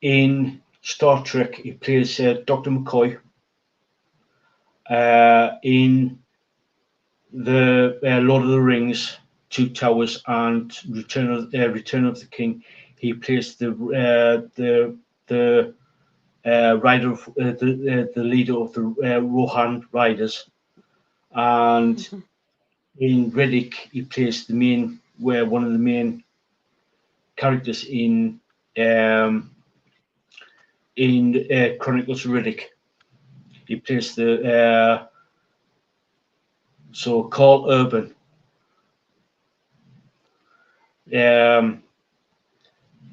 In Star Trek, he plays Dr. McCoy. In the Lord of the Rings, Two Towers, and Return of the King, he plays the rider of the leader of the Rohan Riders, and in Riddick, he plays one of the main characters in Chronicles of Riddick. He plays so Carl Urban.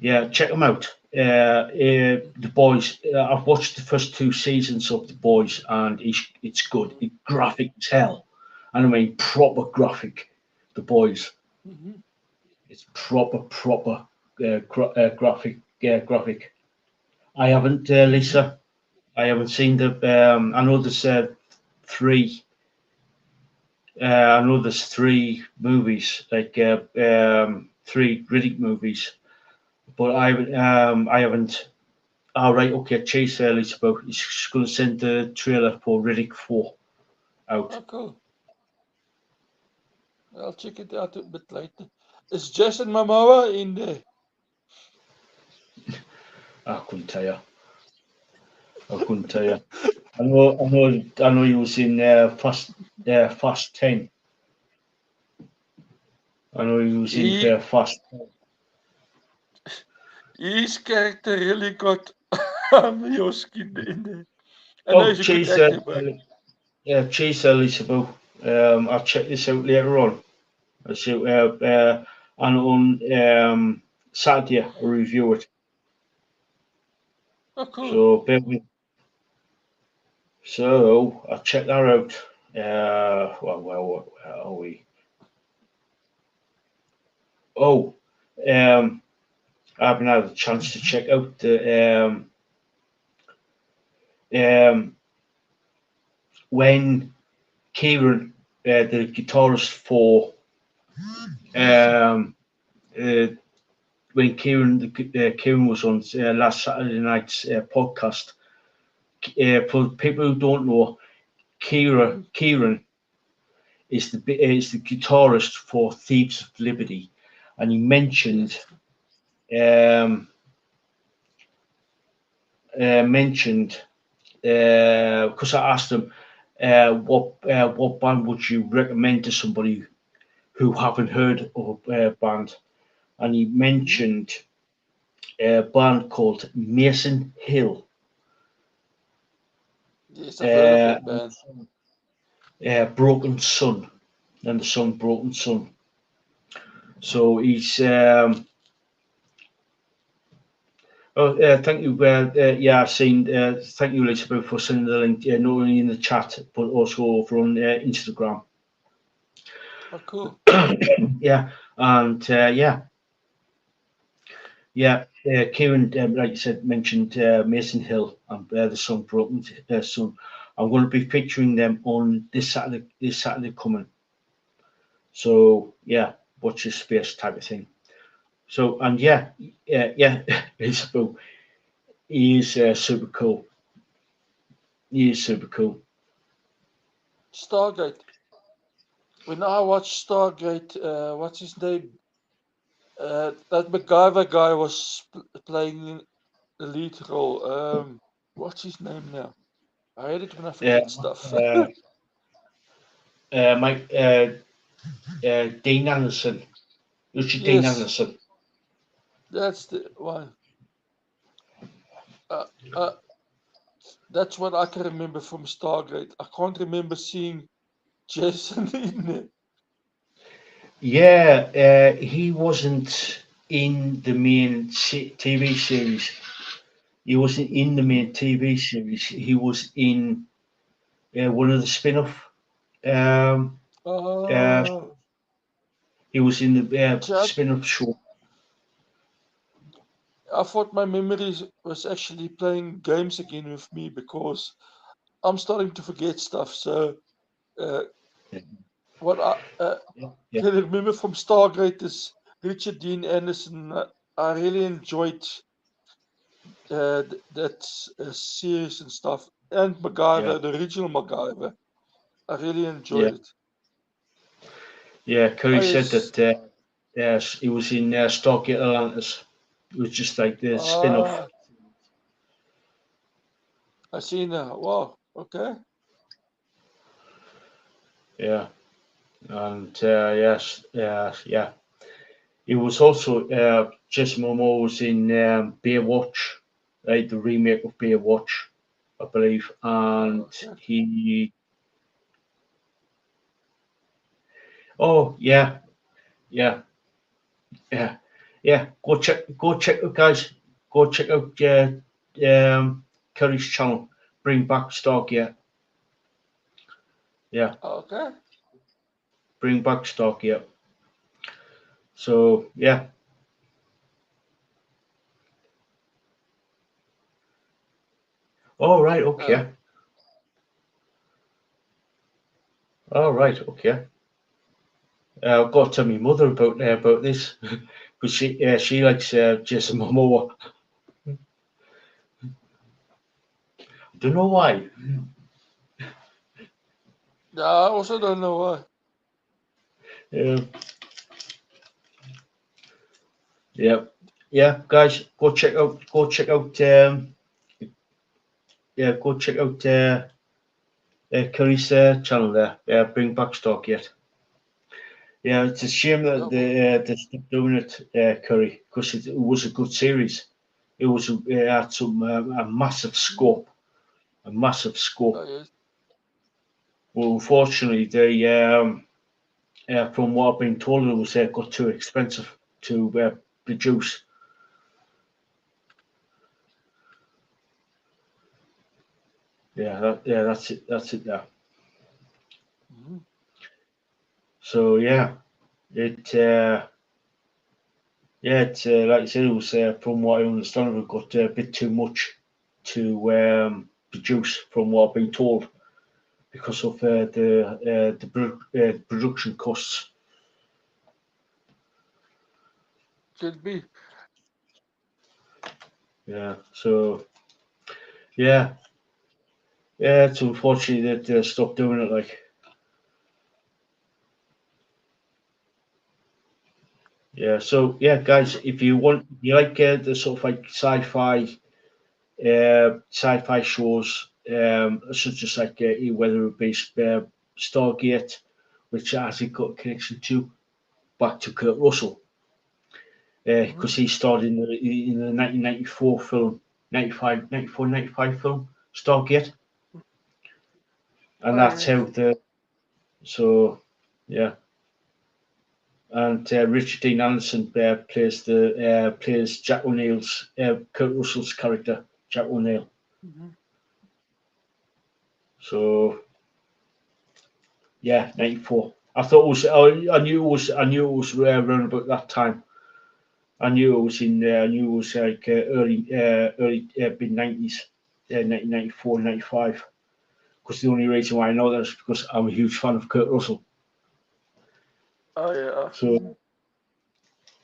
Yeah, check them out. The Boys. I've watched the first 2 seasons of The Boys, and it's good. It's graphic as hell, and I mean proper graphic. The Boys. Mhm. It's proper graphic. Graphic. I haven't, Lisa. I haven't seen the. I know there's three. I know there's 3 movies, like 3 Riddick movies, but I haven't. All right, okay. Chase Elizabeth is going to send the trailer for Riddick 4 out. Oh, cool. I'll check it out a bit later. Is Jason Momoa in there? I couldn't tell you. I couldn't tell you. I know he was in Fast 10. I know he was in He, Fast 10. his character really got under your skin in there. I know Oh, he's a good Chase, actor, but Chase Elizabeth. I'll check this out later on. I'll see, and on Saturday I'll review it. oh, cool. So bear with. So I'll check that out. Where are we? Oh, I haven't had a chance to check out when Kieran, the guitarist for um, uh, when Kieran was on last Saturday night's podcast. For people who don't know, Kieran is the guitarist for Thieves of Liberty, and he mentioned Yes. Because I asked him what band would you recommend to somebody who haven't heard of a band, and he mentioned a band called Mason Hill. Yes, I've heard of that band. Broken Sun, and the song Broken Sun. So he's thank you. Yeah, I've seen. Thank you, Elizabeth, for sending the link. Not only in the chat but also over on Instagram. Oh, cool. Yeah, and Kieran, like you said, mentioned Mason Hill and the song Broken Sun. I'm going to be featuring them on this Saturday coming. So yeah, watch your space type of thing. So and Isabel, he is super cool. He is super cool. Stargate. When I watched Stargate, what's his name? That MacGyver guy was playing the lead role. What's his name now? I hate it when I forget stuff. Mike Dean Anderson. Richard Dean Yes, Anderson. that's the one. Uh, uh, that's what I can remember from Stargate. I can't remember seeing Jason in there. Yeah, he wasn't in the main TV series. He wasn't in the Mhm. main TV series. He was in one of the spin-off. Um, uh, Uh, he was in the Chad, spin-off show. I thought my memories was actually playing games again with me because I'm starting to forget stuff. So, uh, Yeah, what I yeah, can remember from Stargate is Richard Dean Anderson. I really enjoyed that series and stuff. And yeah, MacGyver, the original MacGyver. I really yeah. enjoyed it. Yeah, Oh, Curry said yes. that yes, he was in Stargate Atlantis. It was just like the spin-off. Ah, I see now. Wow. Okay. Yeah, and yes, yeah. He was also Jason Momoa was in Baywatch, right? The remake of Baywatch, I believe, and Okay. he. Oh yeah, yeah, yeah, yeah. Go check out, guys. Go check out Curry's channel. Bring back stock, yeah, yeah. Okay. Bring back stock, yeah. So yeah. All right, Uh, okay. All right, okay. I've got to tell my mother about this because she likes Jason Momoa. Don't know why. yeah, I also don't know why. Yeah, yeah, yeah, guys, go check out Curry's channel there. Yeah, bring back stock yet. Yeah, it's a shame that Yeah, well, they stopped doing it, Curry, because it was a good series. It had some a massive mhm. scope, a massive Oh, scope. yes. Well, unfortunately, from what I've been told, it was got too expensive to produce. Yeah, that's it. That's it. Yeah. Mhm. So it like I said, it was from what I understand, it got a bit too much to produce, from what I've been told, because of the production costs. Could be. Yeah. So yeah, yeah, it's unfortunate that they stopped doing it. Like, yeah. So yeah, guys, if you want, you like the sort of like sci-fi shows, such as like whether it be Stargate, which has got a connection to back to Kurt Russell, Mhm. because he starred in the 1994 film, 95 film Stargate, and Oh, that's yes. how the so yeah. And Richard Dean Anderson plays Jack O'Neill's Kurt Russell's character, Jack O'Neill. Mhm. So yeah, 94. I thought it was. I knew it was. I knew it was around about that time. I knew it was in. I knew it was like early mid 90s, 1994, 95. Because the only reason why I know that is because I'm a huge fan of Kurt Russell. Oh, yeah. So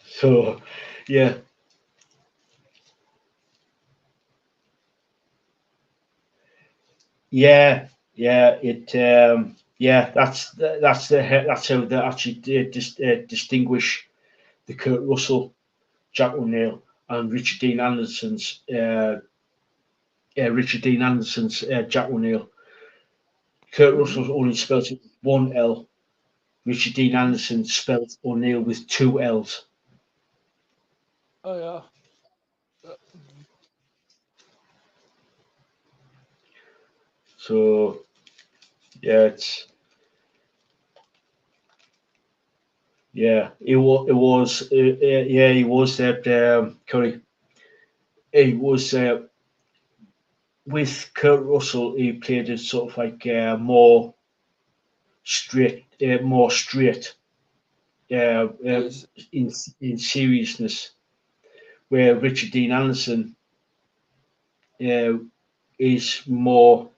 so yeah, yeah. That's how they actually distinguish the Kurt Russell, Jack O'Neill, and Richard Dean Anderson's Jack O'Neill. Kurt Mhm. Russell only spells it with one L. Richard Dean Mhm. Anderson spells O'Neill with two L's. Oh, yeah. Mhm. So yeah, it's Yeah, it was. Yeah, he was that Curry. He was with Kurt Russell. He played it sort of like more straight, Yes, in seriousness. Where Richard Dean Anderson uh, is more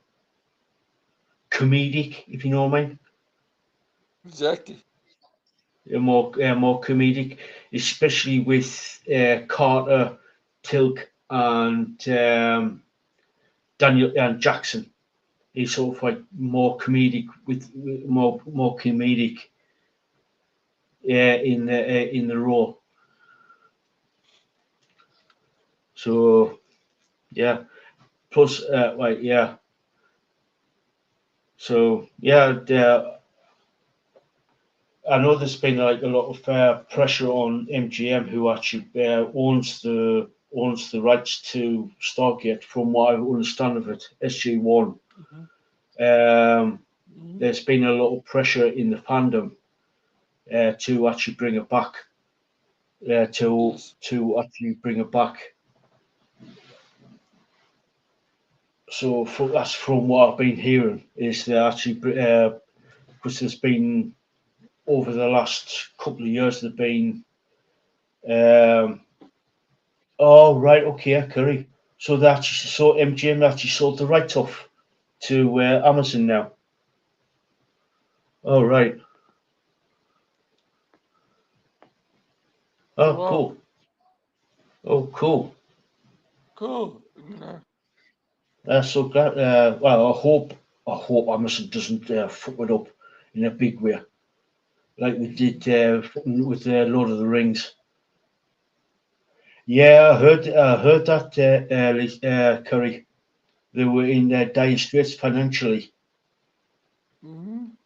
comedic, if you know what I mean. exactly. More comedic, especially with Carter, Tilk, and Daniel and Jackson. He's sort of like more comedic with more comedic in the role. So yeah, plus like yeah, so yeah, I know there's been like a lot of pressure on MGM, who actually owns the rights to Stargate. From what I understand of it, SG1. Mhm, Um, mhm. there's been a lot of pressure in the fandom to actually bring it back. Yes, To actually bring it back. So that's from what I've been hearing, is that actually because there's been over the last couple of years there's been um, oh right, okay, Curry. So MGM actually sold the rights off to Amazon now. Oh right. oh Oh wow, cool. Oh cool. cool. You know, So glad. Well, I hope Amazon doesn't fuck it up in a big way, like they did with Lord of the Rings. Yeah, I heard that Curry. They were in dire straits financially. mhm.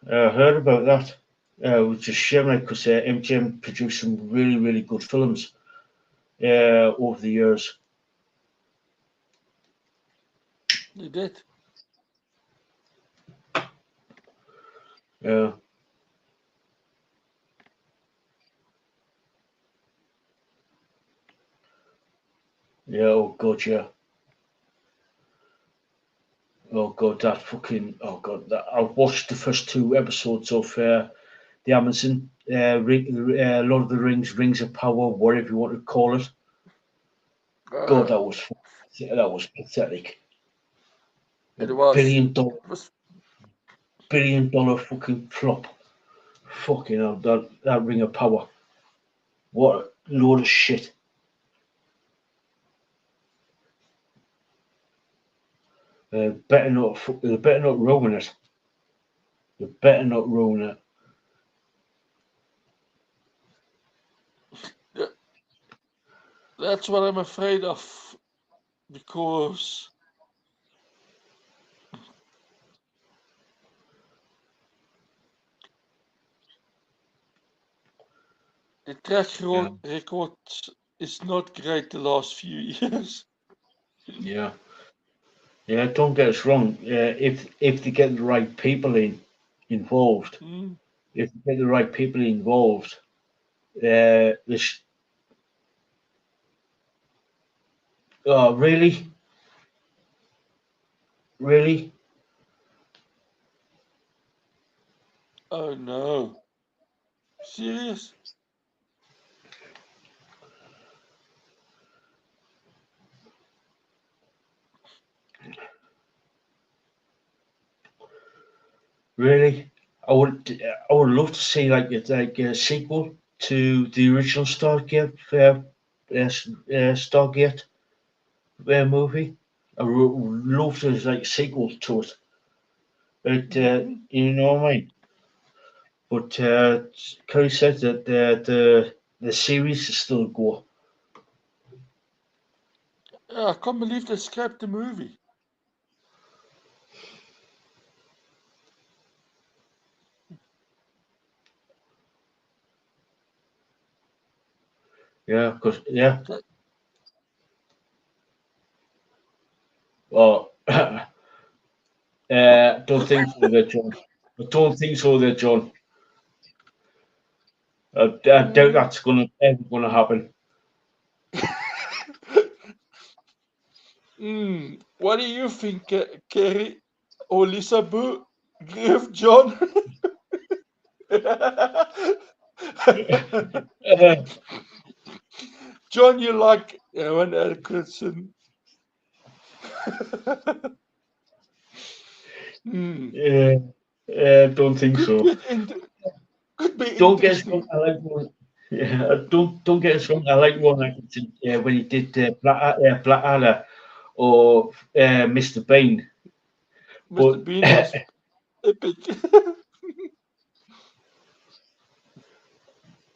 I heard about that. Which is a shame, because MGM produced some really, really good films over the years. They did. Yeah, yeah. Oh god, yeah. Oh god, that fucking. Oh god, that I watched the first two episodes of the Amazon Lord of the Rings, Rings of Power, whatever you want to call it. God, Uh, that was pathetic. A it was. It was. billion dollar fucking flop. Fucking hell, that Ring of Power. What a load of shit. They better not ruin it. They better not ruin it. Yeah, that's what I'm afraid of because the Yeah, record is not great the last few years. yeah, yeah. Don't get us wrong. If they get the right people involved, Mm. if they get the right people involved, this. Oh, really, really, Oh no. Serious? really. I would love to see like a sequel to the original Stargate movie. I would love to like sequel to it, but Hmm. you know what I mean. But Curry said that the series is still go. Yeah, I can't believe they scrapped the movie. Yeah, because yeah. That, Oh, Don't think so there, John. I don't think so there, John. I doubt that's ever gonna happen. What do you think, Kerry or Lisa Boo? Griff John? John, you like Van Atkinson? Don't think so. Could be Don't get us wrong. interesting. I like one. Yeah, don't get us wrong. I like one Atkinson when he did Blackadder or Mr. Bean. Mr. But Bean was epic.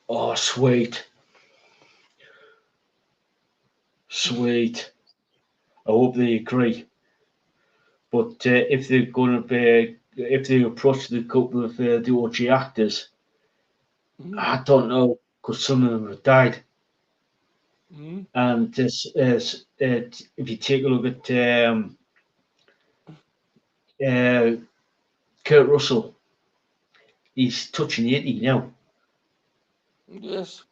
oh, sweet. I hope they agree. But if they're going to be, if they approach the couple of the OG actors, I don't know, because some of them have died. And if you take a look at Kurt Russell, he's touching 80 now. Yes.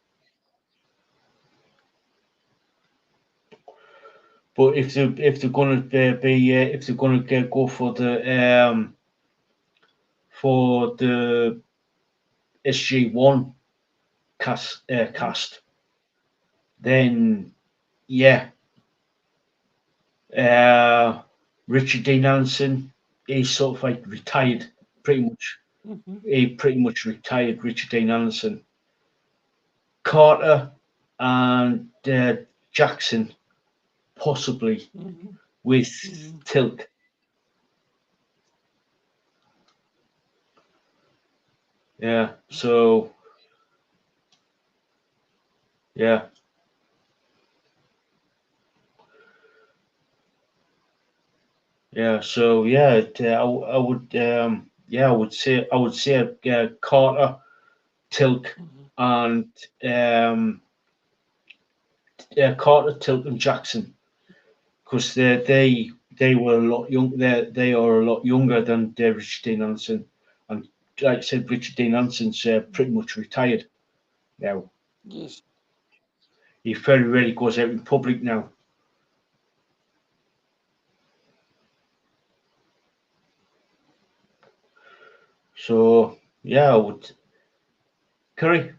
But if they're going to be if they're going to go for the SG1 cast, then yeah, Richard Dean Anderson, he's sort of like retired, pretty much. He pretty much retired, Richard Dean Anderson. Carter and Jackson, possibly with Tilk. Yeah, so yeah. Yeah, so yeah, I would I would say Carter, Tilk, and Carter, Tilk, and Jackson, because they were a lot young. They are a lot younger than Richard Dean Anderson, and like I said, Richard Dean Anderson's pretty much retired now. Yes. He very rarely goes out in public now. So yeah, I would. Curry,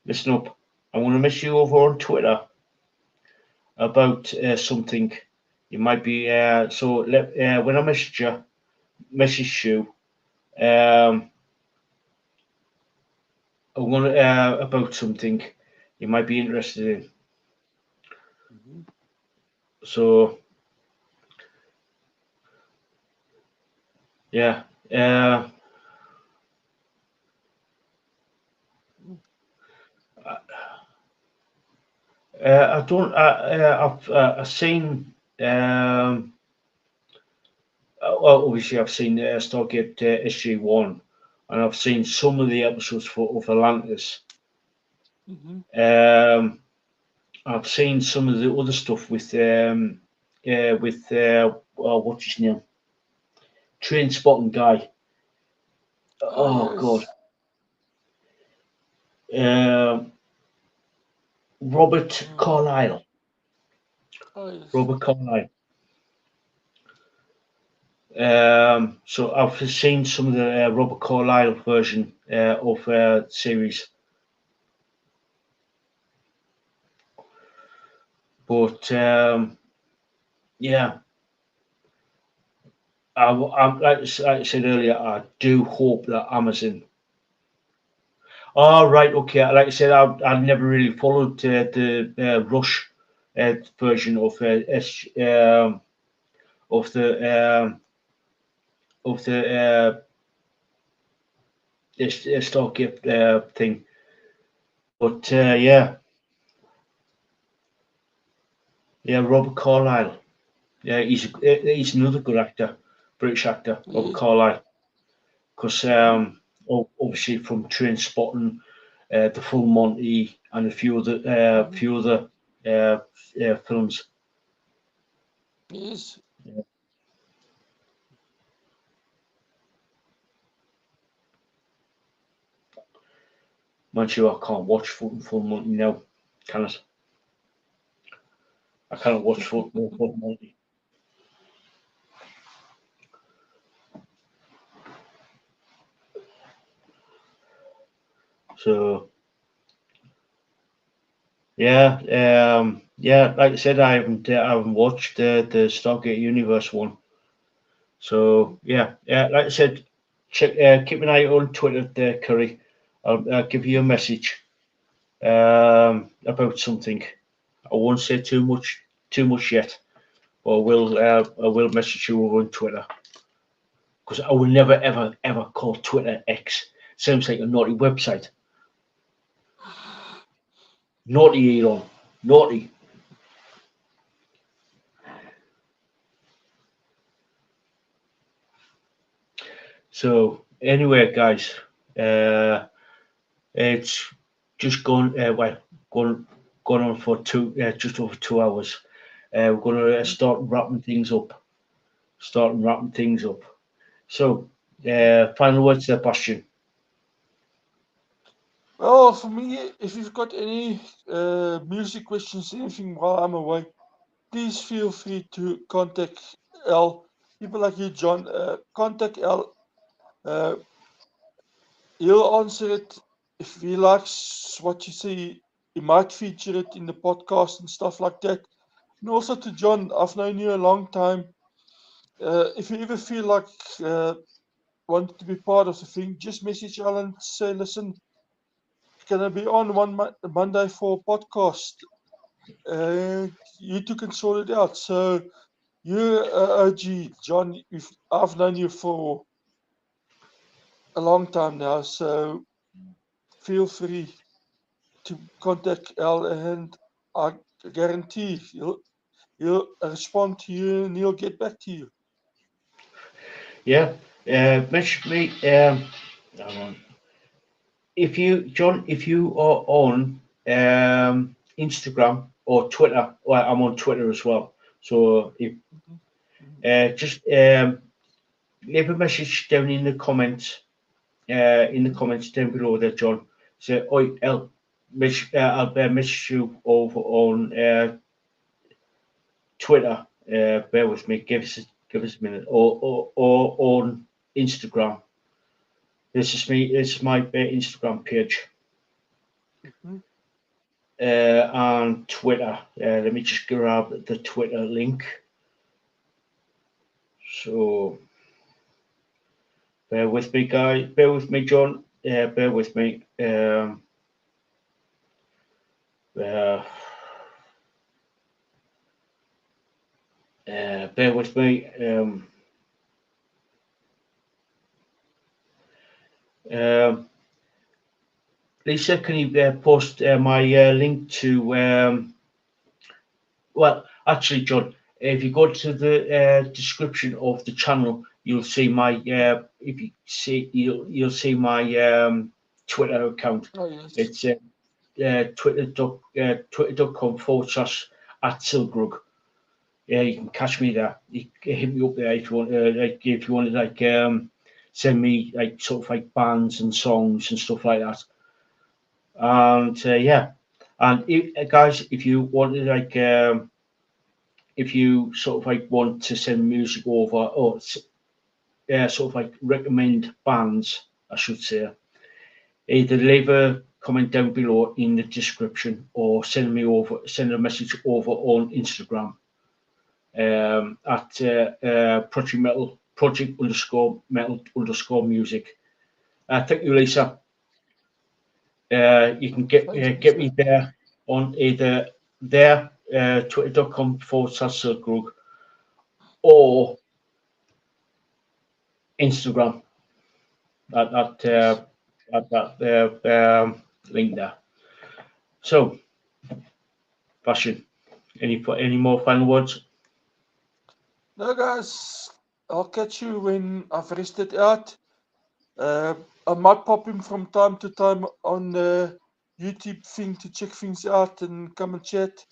listen up. I want to miss you over on Twitter about something. You might be so. When I message you, I want about something you might be interested in. So yeah, I don't. I've seen. Well, obviously, I've seen Stargate SG1, and I've seen some of the episodes of Atlantis. I've seen some of the other stuff with what's his name, Train Spotting guy. Oh yes. God, Robert Carlyle. Yes. Robert Carlyle. So I've seen some of the Robert Carlyle version of series, but yeah, I'm like I said earlier, I do hope that Amazon. Oh right, okay. Like I said, I never really followed the Rush version of of the of the Stargate thing. But yeah, Robert Carlyle. Yeah, he's another good actor, British actor, Robert Yes. Carlyle. Because obviously from Train Spotting, The Full Monty, and a few other films. Yes. Mind you, I can't watch Full Monty now, can it? I cannot watch Full Monty. So yeah, like I said, I haven't watched the Stargate Universe one. So yeah, like I said, check, keep an eye on Twitter there, Curry. I'll give you a message about something. I won't say too much yet, but I will message you over on Twitter, because I will never ever call Twitter X. Sounds like a naughty website. Naughty, Elon. Naughty. So anyway, guys, it's just gone. Gone on for just over 2 hours. We're going to start wrapping things up. So, final words there, Bastion. Well, for me, if you've got any music questions, anything while I'm away, please feel free to contact L. People like you, John, contact L. He'll answer it. If he likes what you say, he might feature it in the podcast and stuff like that. And also to John, I've known you a long time. If you ever feel like wanted to be part of the thing, just message Alan and say, listen, can I be on Monday for a podcast? You two can sort it out. So you're OG, John. I've known you for a long time now, so feel free to contact Al, and I guarantee he'll respond to you and he'll get back to you. Yeah. Message me. Hang on. If you, John, if you are on Instagram or Twitter, well, I'm on Twitter as well. So if just leave a message down in the comments. In the comments down below there, John. Say, oi, I'll message you over on Twitter. Bear with me. Give us a minute. Or on Instagram. This is me. This is my Instagram page. Mhm. And Twitter. Let me just grab the Twitter link. So bear with me, guys. Bear with me, John. Bear with me. Bear with me. Lisa, can you post my link to? Well, actually, John, if you go to the description of the channel, you'll see my. If you see, you'll see my Twitter account. Oh, yes. It's twitter.com/@Silgrug. Yeah, you can catch me there. You can hit me up there if you want. If you want to send me like sort of like bands and songs and stuff like that. And yeah, and guys, if you want to if you sort of like want to send music over or sort of like recommend bands, I should say, either leave a comment down below in the description or send a message over on Instagram at project_metal_music. Thank you, Lisa. You can get me there on either there, twitter.com/Silkrook or Instagram at that link there. So, Bastion, any more final words? No, guys, I'll catch you when I've rested out. I might pop in from time to time on the YouTube thing to check things out and come and chat.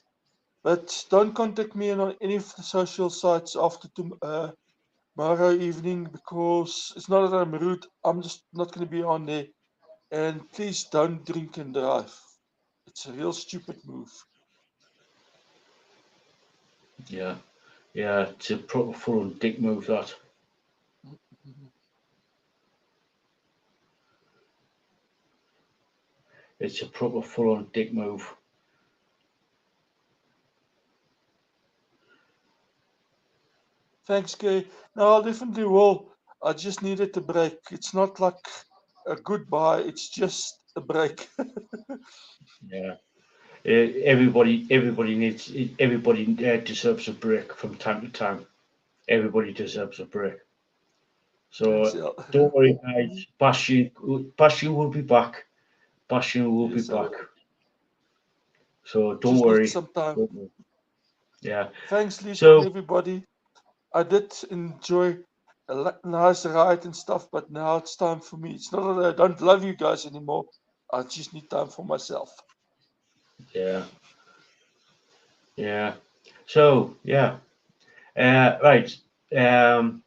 But don't contact me on any of the social sites after tomorrow evening, because it's not that I'm rude. I'm just not going to be on there. And please don't drink and drive. It's a real stupid move. Yeah, yeah, it's a proper full-on dick move, that. It's a proper full-on dick move. Thanks, Kay. No, I definitely will. I just needed a break. It's not like a goodbye, it's just a break. Yeah. Everybody deserves a break from time to time. Everybody deserves a break. Thanks, So El. don't worry, guys. Bashan will be back. Bashan will be Yes, I back. will. So don't Just need worry. some time. Don't worry. Yeah. Thanks, Lisa, and So everybody. I did enjoy a nice ride and stuff, but now it's time for me. It's not that I don't love you guys anymore. I just need time for myself. yeah, yeah. So yeah. Right. Um,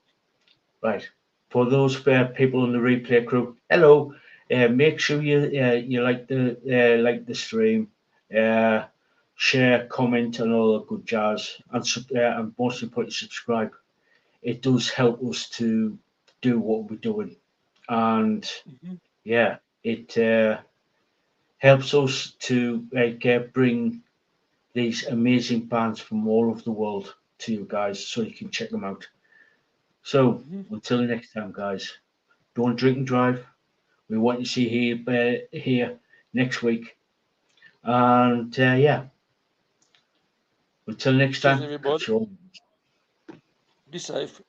right. For those people in the replay crew, hello. Make sure you like the stream, uh, share, comment, and all that good jazz, and most importantly, subscribe. It does help us to do what we're doing, and Mhm. yeah, it helps us to bring these amazing bands from all over the world to you guys, so you can check them out. So Mhm. until next time, guys, don't drink and drive. We want you to see here next week. And yeah, until next Cheers, time, everybody. catch you all. Be safe.